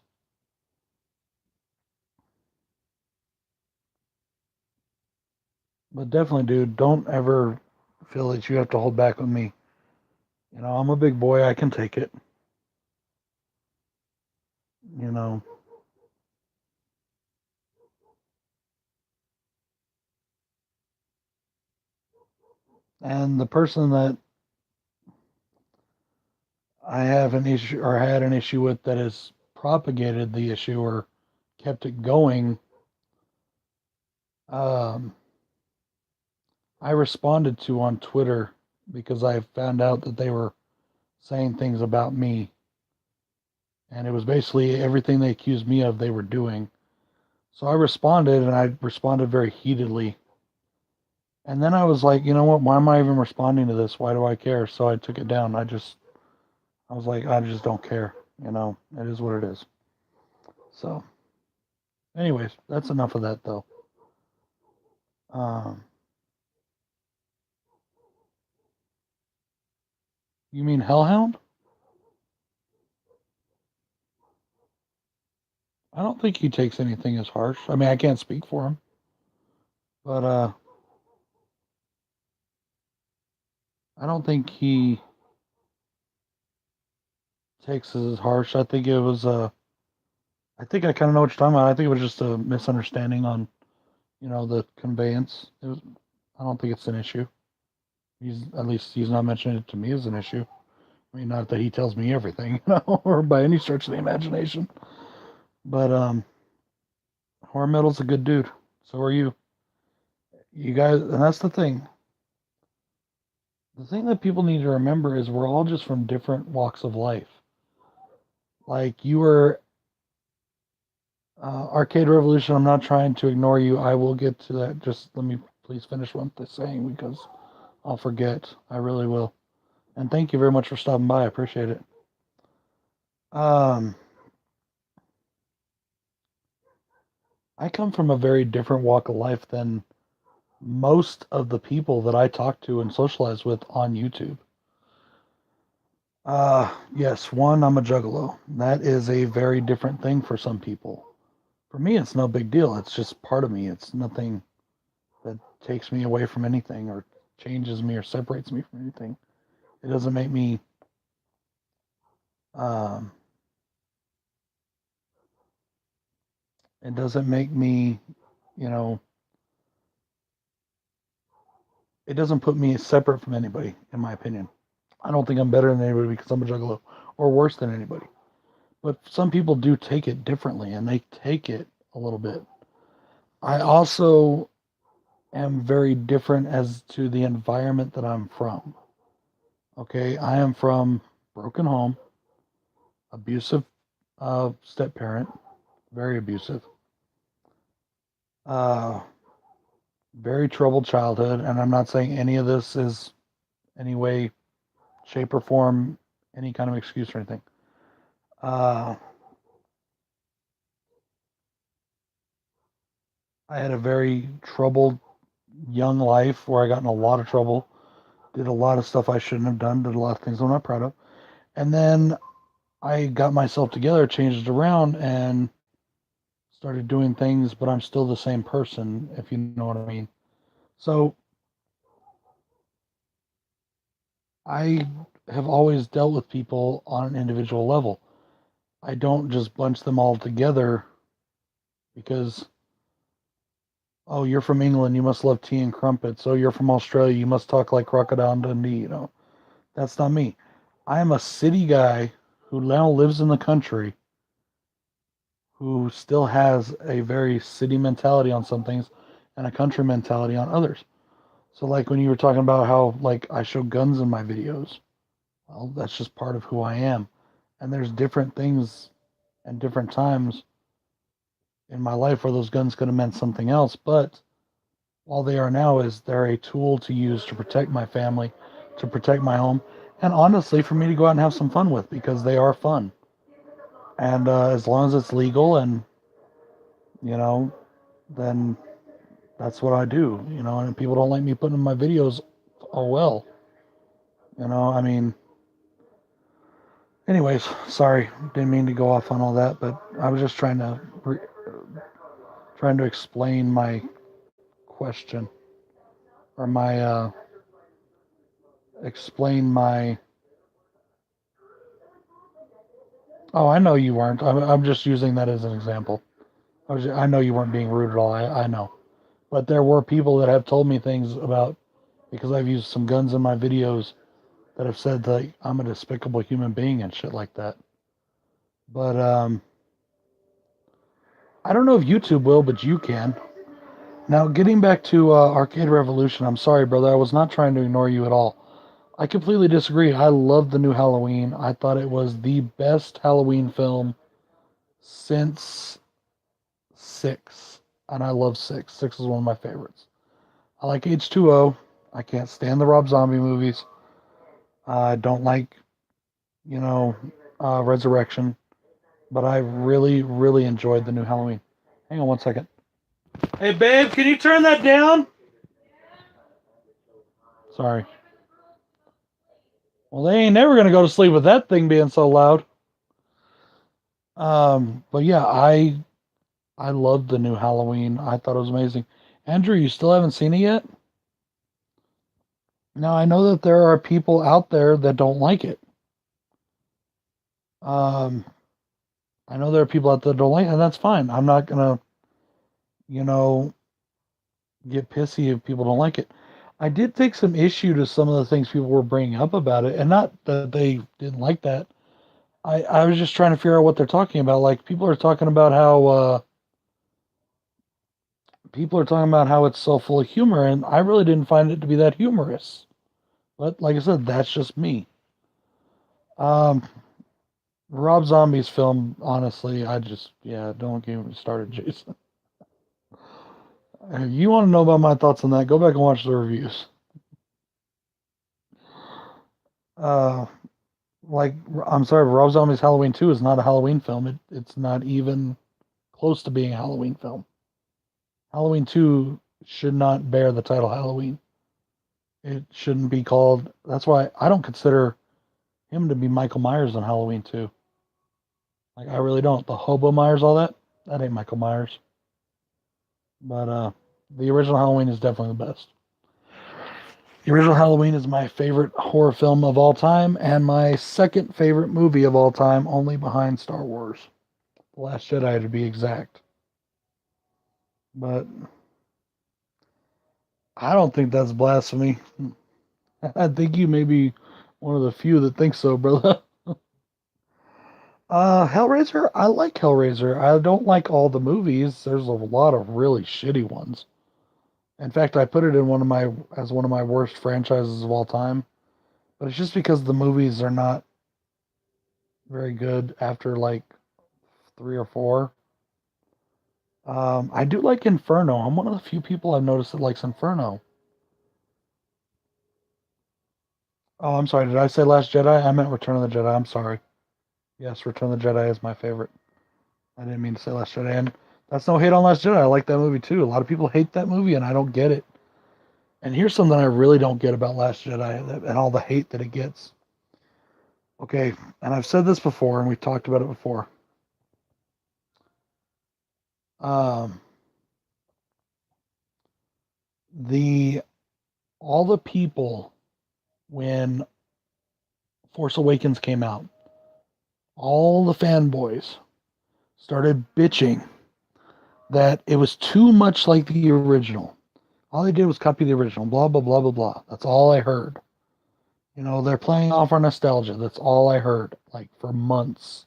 But definitely, dude, don't ever feel that you have to hold back with me. I'm a big boy. I can take it. You know, and the person that I have an issue or had an issue with that has propagated the issue or kept it going, um, I responded to on Twitter because I found out that they were saying things about me. And it was basically everything they accused me of, they were doing. So I responded and I responded very heatedly. And then I was like, you know what? Why am I even responding to this? Why do I care? So I took it down. I was like, I just don't care. It is what it is. So, Anyways, that's enough of that though. Um, you mean Hellhound? I don't think he takes anything as harsh. I mean, I can't speak for him, but I don't think he takes it as harsh. I think it was I think I kind of know what you're talking about. I think it was just a misunderstanding on, the conveyance. I don't think it's an issue. At least he's not mentioning it to me as an issue. I mean, not that he tells me everything, or by any stretch of the imagination. But Horror Metal's a good dude. So are you. You guys, and that's the thing. The thing that people need to remember is we're all just from different walks of life. Like you were Arcade Revolution. I'm not trying to ignore you. I will get to that. Just let me please finish what I'm saying because I'll forget. I really will. And thank you very much for stopping by. I appreciate it. Um, I come from a very different walk of life than most of the people that I talk to and socialize with on YouTube. Yes, one, I'm a juggalo. That is a very different thing for some people. For me, it's no big deal. It's just part of me. It's nothing that takes me away from anything or changes me or separates me from anything. It doesn't make me, um, it doesn't make me, you know, it doesn't put me separate from anybody, in my opinion. I don't think I'm better than anybody because I'm a juggalo or worse than anybody. But some people do take it differently and they take it a little bit. I also am very different as to the environment that I'm from. Okay, I am from broken home, abusive step parent, very abusive, uh, very troubled childhood, and I'm not saying any of this is any way, shape, or form any kind of excuse or anything. Uh, I had a very troubled young life where I got in a lot of trouble, did a lot of stuff I shouldn't have done, did a lot of things I'm not proud of, and then I got myself together, changed it around, and started doing things, but I'm still the same person, if you know what I mean. So I have always dealt with people on an individual level. I don't just bunch them all together because, oh, you're from England, you must love tea and crumpets. Oh, you're from Australia, you must talk like Crocodile Dundee. That's not me. I am a city guy who now lives in the country who still has a very city mentality on some things and a country mentality on others. So like when you were talking about how like I show guns in my videos, well, that's just part of who I am. And there's different things and different times in my life where those guns could have meant something else, but all they are now is they're a tool to use to protect my family, to protect my home, and honestly for me to go out and have some fun with because they are fun. And as long as it's legal and you know, then that's what I do. And if people don't like me putting in my videos, oh well. I mean, anyways, sorry, didn't mean to go off on all that, but I was just trying to explain my question or my explain my. Oh, I know you weren't. I'm just using that as an example. I know you weren't being rude at all. I know, but there were people that have told me things about because I've used some guns in my videos that have said that I'm a despicable human being and shit like that. But I don't know if YouTube will, but you can. Now, getting back to Arcade Revolution, I'm sorry, brother. I was not trying to ignore you at all. I completely disagree. I love the new Halloween. I thought it was the best Halloween film since Six. And I love Six. Six is one of my favorites. I like H2O. I can't stand the Rob Zombie movies. I don't like, you know, Resurrection. But I really, really enjoyed the new Halloween. Hang on one second. Hey, babe, can you turn that down? Sorry. Well, they ain't never gonna go to sleep with that thing being so loud. But yeah, I loved the new Halloween. I thought it was amazing. Andrew, you still haven't seen it yet? Now I know that there are people out there that don't like it. Um, I know there are people out there that don't like it, and that's fine. I'm not gonna, you know, get pissy if people don't like it. I did take some issue to some of the things people were bringing up about it, and not that they didn't like that. I was just trying to figure out what they're talking about. Like people are talking about how it's so full of humor, and I really didn't find it to be that humorous. But like I said, that's just me. Um, Rob Zombie's film, honestly, don't get me started, Jason. If you want to know about my thoughts on that, go back and watch the reviews. Uh, like I'm sorry, Rob Zombie's Halloween 2 is not a Halloween film. It's not even close to being a Halloween film. Halloween 2 should not bear the title Halloween. It shouldn't be called. That's why I don't consider him to be Michael Myers on Halloween 2. Like I really don't. The Hobo Myers, all that ain't Michael Myers. But the original Halloween is definitely the best. The original Halloween is my favorite horror film of all time and my second favorite movie of all time, only behind Star Wars. The Last Jedi to be exact. But I don't think that's blasphemy. I think you may be one of the few that think so, brother. Hellraiser, I like Hellraiser. I don't like all the movies. There's a lot of really shitty ones. In fact, I put it in one of my worst franchises of all time. But it's just because the movies are not very good after like three or four. I do like Inferno. I'm one of the few people I've noticed that likes Inferno. Oh, I'm sorry. Did I say Last Jedi? I meant Return of the Jedi. I'm sorry. Yes, Return of the Jedi is my favorite. I didn't mean to say Last Jedi. And that's no hate on Last Jedi. I like that movie too. A lot of people hate that movie, and I don't get it. And here's something I really don't get about Last Jedi and all the hate that it gets. Okay, and I've said this before, and we've talked about it before. Um, the all the people when Force Awakens came out, all the fanboys started bitching that it was too much like the original. All they did was copy the original, blah, blah, blah, blah, blah. That's all I heard. You know, they're playing off our nostalgia. That's all I heard, like for months.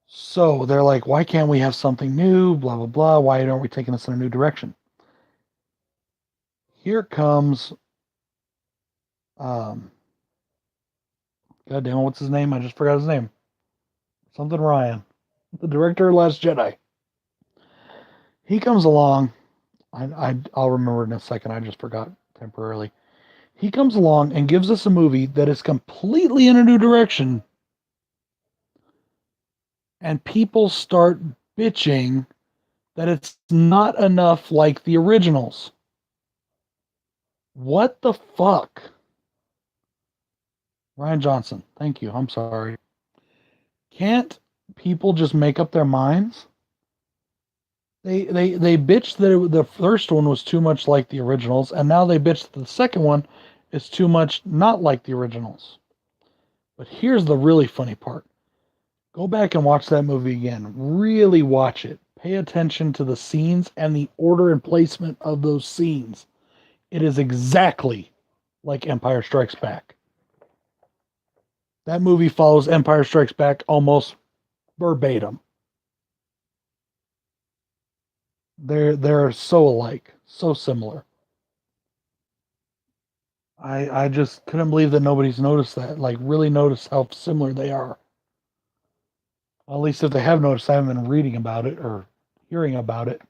So they're like, why can't we have something new? Blah, blah, blah. Why aren't we taking this in a new direction? Here comes, um, God damn it, what's his name? I just forgot his name. Something Ryan, the director of Last Jedi. He comes along. I'll remember in a second. I just forgot temporarily. He comes along and gives us a movie that is completely in a new direction, and people start bitching that it's not enough like the originals. What the fuck? Ryan Johnson, thank you. I'm sorry. Can't people just make up their minds? They bitched that the first one was too much like the originals, and now they bitched that the second one is too much not like the originals. But here's the really funny part. Go back and watch that movie again. Really watch it. Pay attention to the scenes and the order and placement of those scenes. It is exactly like Empire Strikes Back. That movie follows Empire Strikes Back almost verbatim. They're so alike, so similar. I just couldn't believe that nobody's noticed that. Like really noticed how similar they are. At least if they have noticed, I haven't been reading about it or hearing about it.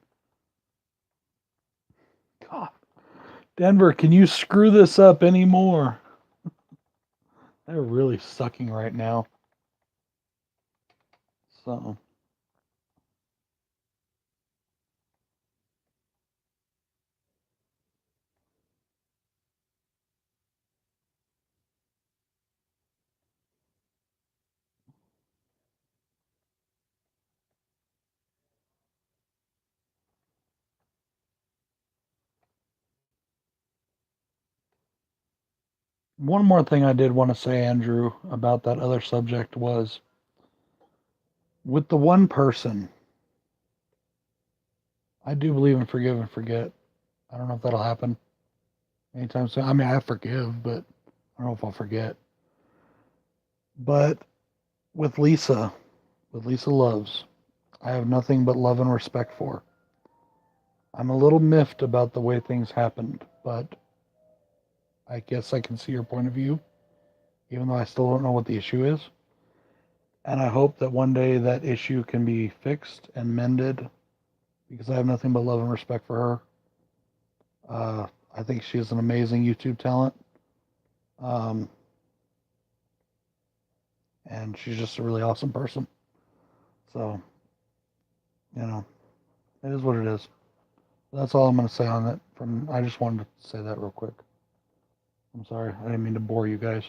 God. Denver, can you screw this up anymore? They're really sucking right now. So One more thing I did want to say, Andrew, about that other subject was with the one person, I do believe in forgive and forget. I don't know if that'll happen anytime soon. I mean, I forgive, but I don't know if I'll forget. But with Lisa, with Lisa Loves, I have nothing but love and respect for. I'm a little miffed about the way things happened, but I guess I can see your point of view, even though I still don't know what the issue is. And I hope that one day that issue can be fixed and mended because I have nothing but love and respect for her. I think she is an amazing YouTube talent. Um, and she's just a really awesome person. So, you know, it is what it is. That's all I'm going to say on it. I just wanted to say that real quick. I'm sorry. I didn't mean to bore you guys.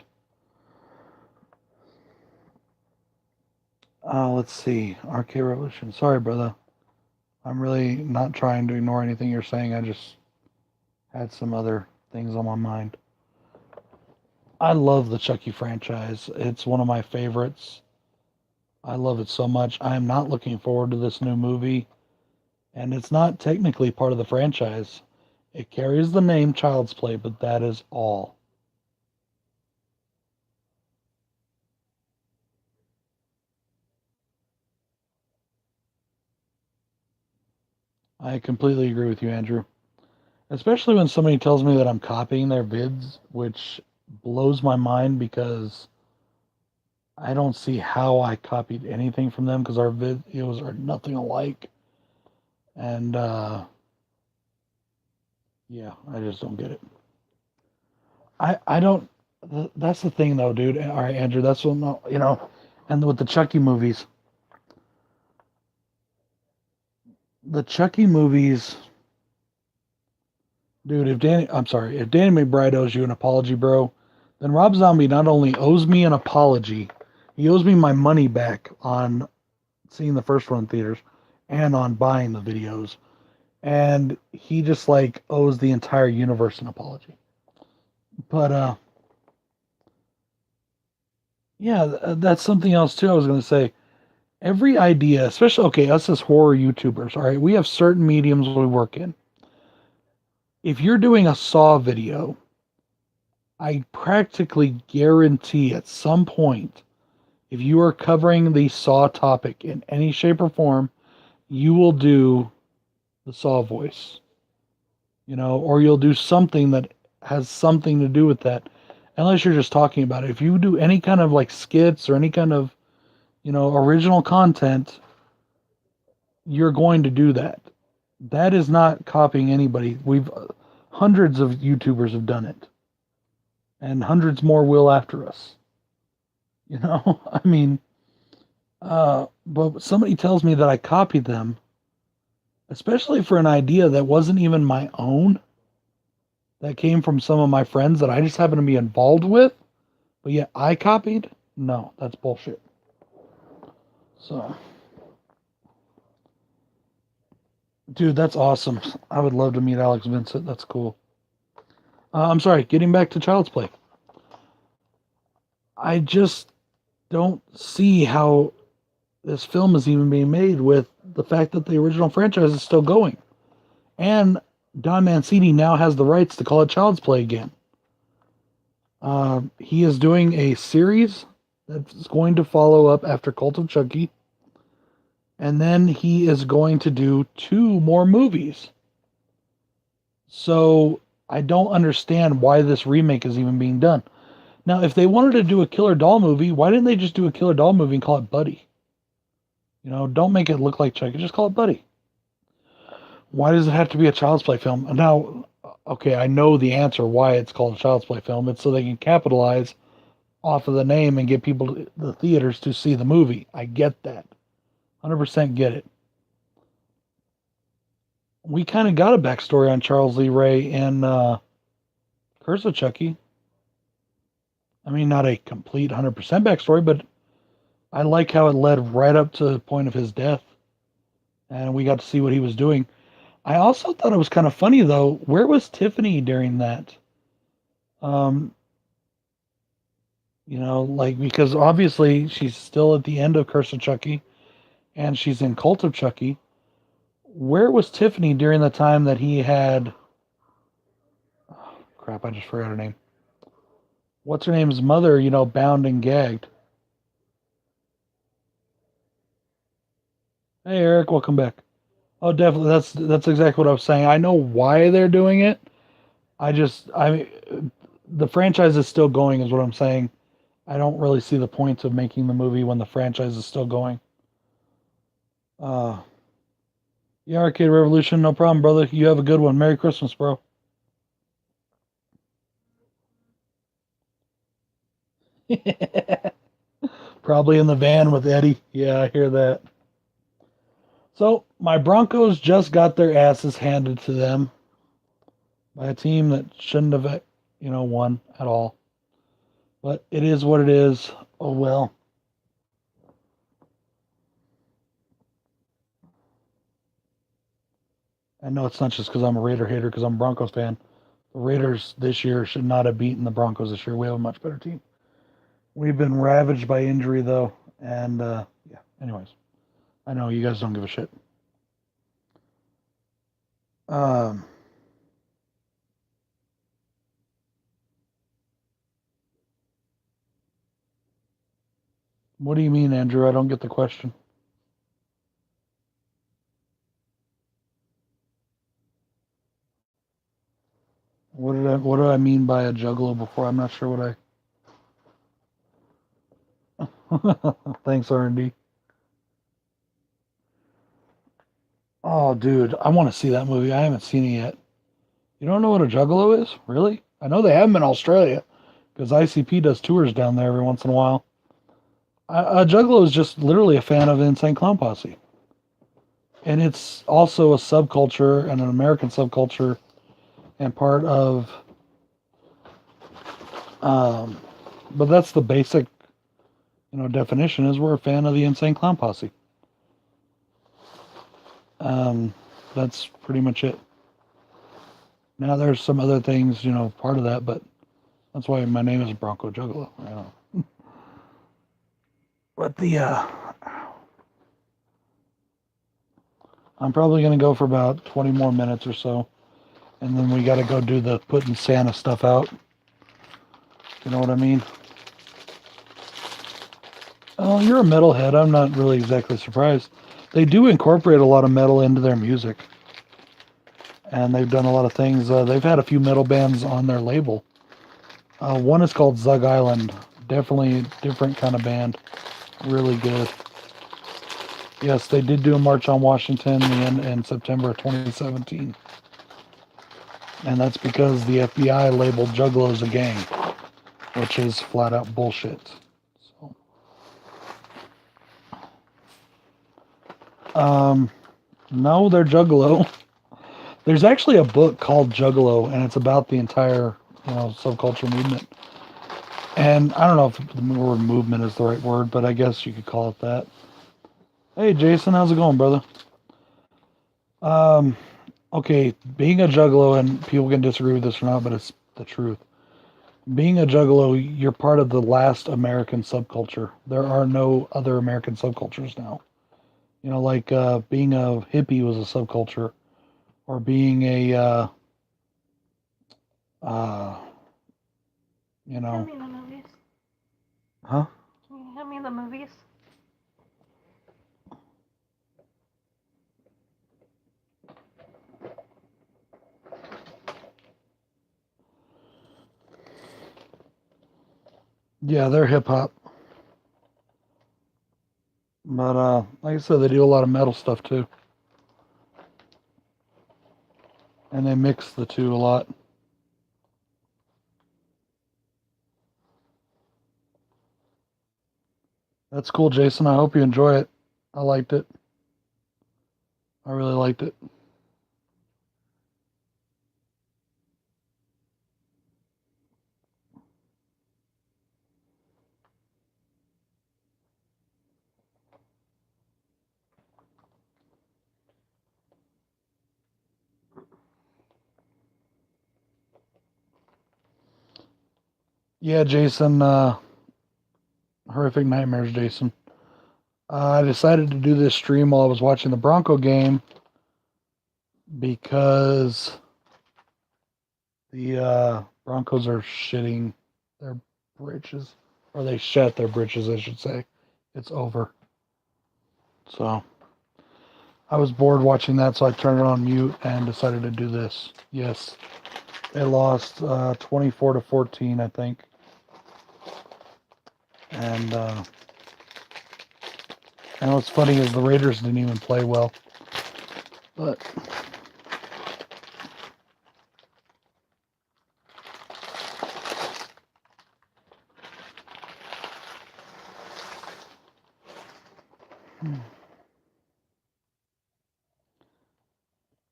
Let's see. RK Revolution. Sorry, brother. I'm really not trying to ignore anything you're saying. I just had some other things on my mind. I love the Chucky franchise. It's one of my favorites. I love it so much. I am not looking forward to this new movie, and it's not technically part of the franchise. It carries the name Child's Play, but that is all. I completely agree with you, Andrew. Especially when somebody tells me that I'm copying their vids, which blows my mind because I don't see how I copied anything from them because our videos are nothing alike. And yeah, I just don't get it. I don't. That's the thing, though, dude. All right, Andrew. That's what And with the Chucky movies, the Chucky movies, dude. If Danny McBride owes you an apology, bro, then Rob Zombie not only owes me an apology, he owes me my money back on seeing the first one in theaters and on buying the videos. And he just like owes the entire universe an apology. But yeah, that's something else too. I was gonna say every idea, especially okay, us as horror YouTubers, all right, we have certain mediums we work in. If you're doing a Saw video, I practically guarantee at some point, if you are covering the Saw topic in any shape or form, you will do the Saw voice, or you'll do something that has something to do with that, unless you're just talking about it. If you do any kind of like skits or any kind of, original content, you're going to do that. That is not copying anybody. Hundreds of YouTubers have done it, and hundreds more will after us. I mean, but somebody tells me that I copied them, especially for an idea that wasn't even my own, that came from some of my friends that I just happen to be involved with, but yet I copied. No, that's bullshit. So, dude, that's awesome. I would love to meet Alex Vincent. That's cool. I'm sorry, getting back to Child's Play. I just don't see how this film is even being made with the fact that the original franchise is still going. And Don Mancini now has the rights to call it Child's Play again. He is doing a series that's going to follow up after Cult of Chucky. And then he is going to do 2 more movies. So I don't understand why this remake is even being done. Now, if they wanted to do a Killer Doll movie, why didn't they just do a Killer Doll movie and call it Buddy? Don't make it look like Chucky. Just call it Buddy. Why does it have to be a Child's Play film? Now, okay, I know the answer why it's called a Child's Play film. It's so they can capitalize off of the name and get people to the theaters to see the movie. I get that. 100% get it. We kind of got a backstory on Charles Lee Ray in Curse of Chucky. I mean, not a complete 100% backstory, but I like how it led right up to the point of his death. And we got to see what he was doing. I also thought it was kind of funny, though. Where was Tiffany during that? Um, Like because obviously she's still at the end of Curse of Chucky and she's in Cult of Chucky. Where was Tiffany during the time that he had? Oh, crap, I just forgot her name. What's her name's mother? Bound and gagged. Hey, Eric, welcome back. Oh, definitely. That's exactly what I was saying. I know why they're doing it. The franchise is still going, is what I'm saying. I don't really see the point of making the movie when the franchise is still going. Uh, yeah, Arcade Revolution, no problem, brother. You have a good one. Merry Christmas, bro. Probably in the van with Eddie. Yeah, I hear that. So my Broncos just got their asses handed to them by a team that shouldn't have, won at all. But it is what it is. Oh well. I know it's not just because I'm a Raider hater, because I'm a Broncos fan. The Raiders this year should not have beaten the Broncos this year. We have a much better team. We've been ravaged by injury though, and yeah. Anyways, I know you guys don't give a shit. Um, what do you mean, Andrew? I don't get the question. What do I mean by a juggalo before? I'm not sure what I. Thanks, R&D. Oh, dude, I want to see that movie. I haven't seen it yet. You don't know what a juggalo is? Really? I know they have them in Australia because ICP does tours down there every once in a while. A juggalo is just literally a fan of Insane Clown Posse, and it's also a subculture and an American subculture and part of. Um, but that's the basic, definition is we're a fan of the Insane Clown Posse. Um, that's pretty much it. Now there's some other things, part of that, but that's why my name is Bronco Juggalo. But I'm probably gonna go for about 20 more minutes or so, and then we got to go do the putting Santa stuff out. You know what I mean? Oh, you're a metalhead. I'm not really exactly surprised. They do incorporate a lot of metal into their music, and they've done a lot of things. They've had a few metal bands on their label. One is called Zug Island. Definitely a different kind of band. Really good. Yes, they did do a March on Washington in September of 2017. And that's because the FBI labeled Juggalos a gang, which is flat out bullshit. So, no, they're Juggalo. There's actually a book called Juggalo, and it's about the entire, subculture movement. And I don't know if the word movement is the right word, but I guess you could call it that. Hey, Jason, how's it going, brother? Um, okay, being a Juggalo, and people can disagree with this or not, but it's the truth. Being a Juggalo, you're part of the last American subculture. There are no other American subcultures now. Like being a hippie was a subculture, or being a, uh, you Tell know, me the movies. huh? Can you tell me the movies? Yeah, they're hip hop. But like I said, they do a lot of metal stuff too, and they mix the two a lot. That's cool, Jason. I hope you enjoy it. I liked it. I really liked it. Yeah, Jason. Horrific nightmares, Jason. I decided to do this stream while I was watching the Bronco game because the Broncos are shitting their britches, or they shat their britches, I should say. It's over. So I was bored watching that, so I turned it on mute and decided to do this. Yes, they lost 24-14, I think. And what's funny is the Raiders didn't even play well. But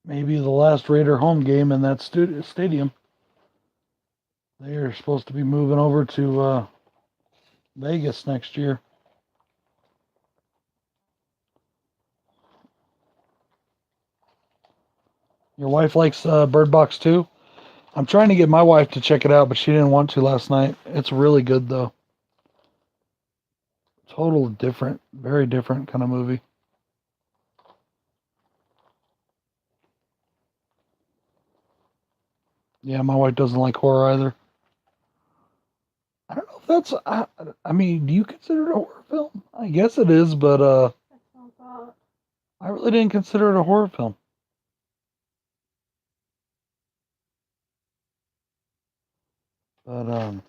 maybe the last Raider home game in that stadium. They are supposed to be moving over to Vegas next year. Your wife likes Bird Box too? I'm trying to get my wife to check it out, but she didn't want to last night. It's really good though. Total different, very different kind of movie. Yeah, my wife doesn't like horror either. I don't know if that's. I mean, do you consider it a horror film? I guess it is, but I really didn't consider it a horror film. But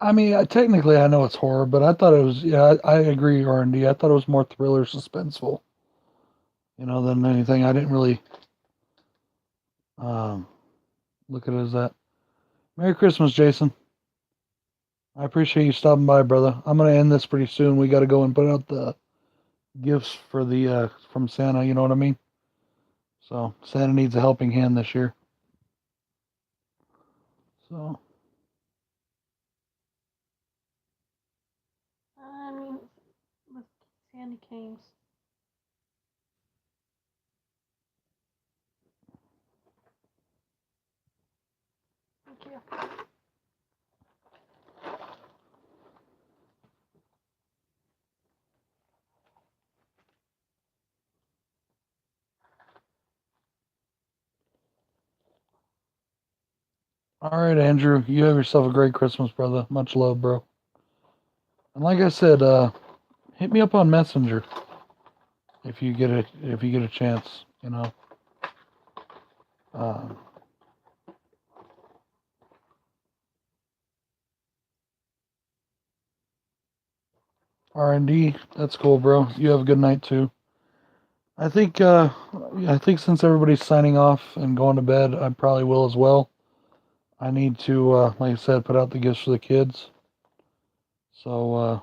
I mean, technically, I know it's horror, but I thought it was. Yeah, I agree, R&D. I thought it was more thriller, suspenseful, than anything. I didn't really um, look at it as that. Merry Christmas, Jason. I appreciate you stopping by, brother. I'm gonna end this pretty soon. We got to go and put out the gifts for the from Santa. You know what I mean? So Santa needs a helping hand this year. So I mean, with candy canes. Thank you. all right, Andrew. You have yourself a great Christmas, brother. Much love, bro. And like I said, hit me up on Messenger if you get a chance. Uh, R&D, that's cool, bro. You have a good night too. I think since everybody's signing off and going to bed, I probably will as well. I need to, like I said, put out the gifts for the kids. So,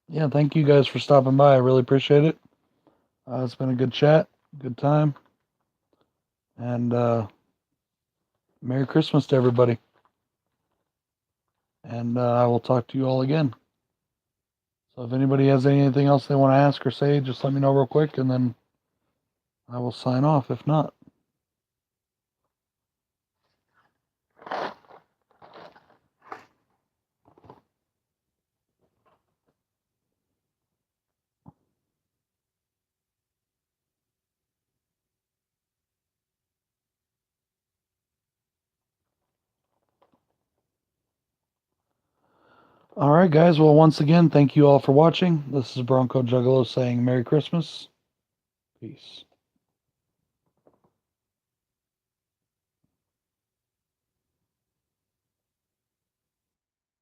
yeah, thank you guys for stopping by. I really appreciate it. It's been a good chat, good time, and Merry Christmas to everybody. And I will talk to you all again. So if anybody has anything else they want to ask or say, just let me know real quick, and then I will sign off if not. All right, guys. Well, once again, thank you all for watching. This is Bronco Juggalo saying Merry Christmas. Peace.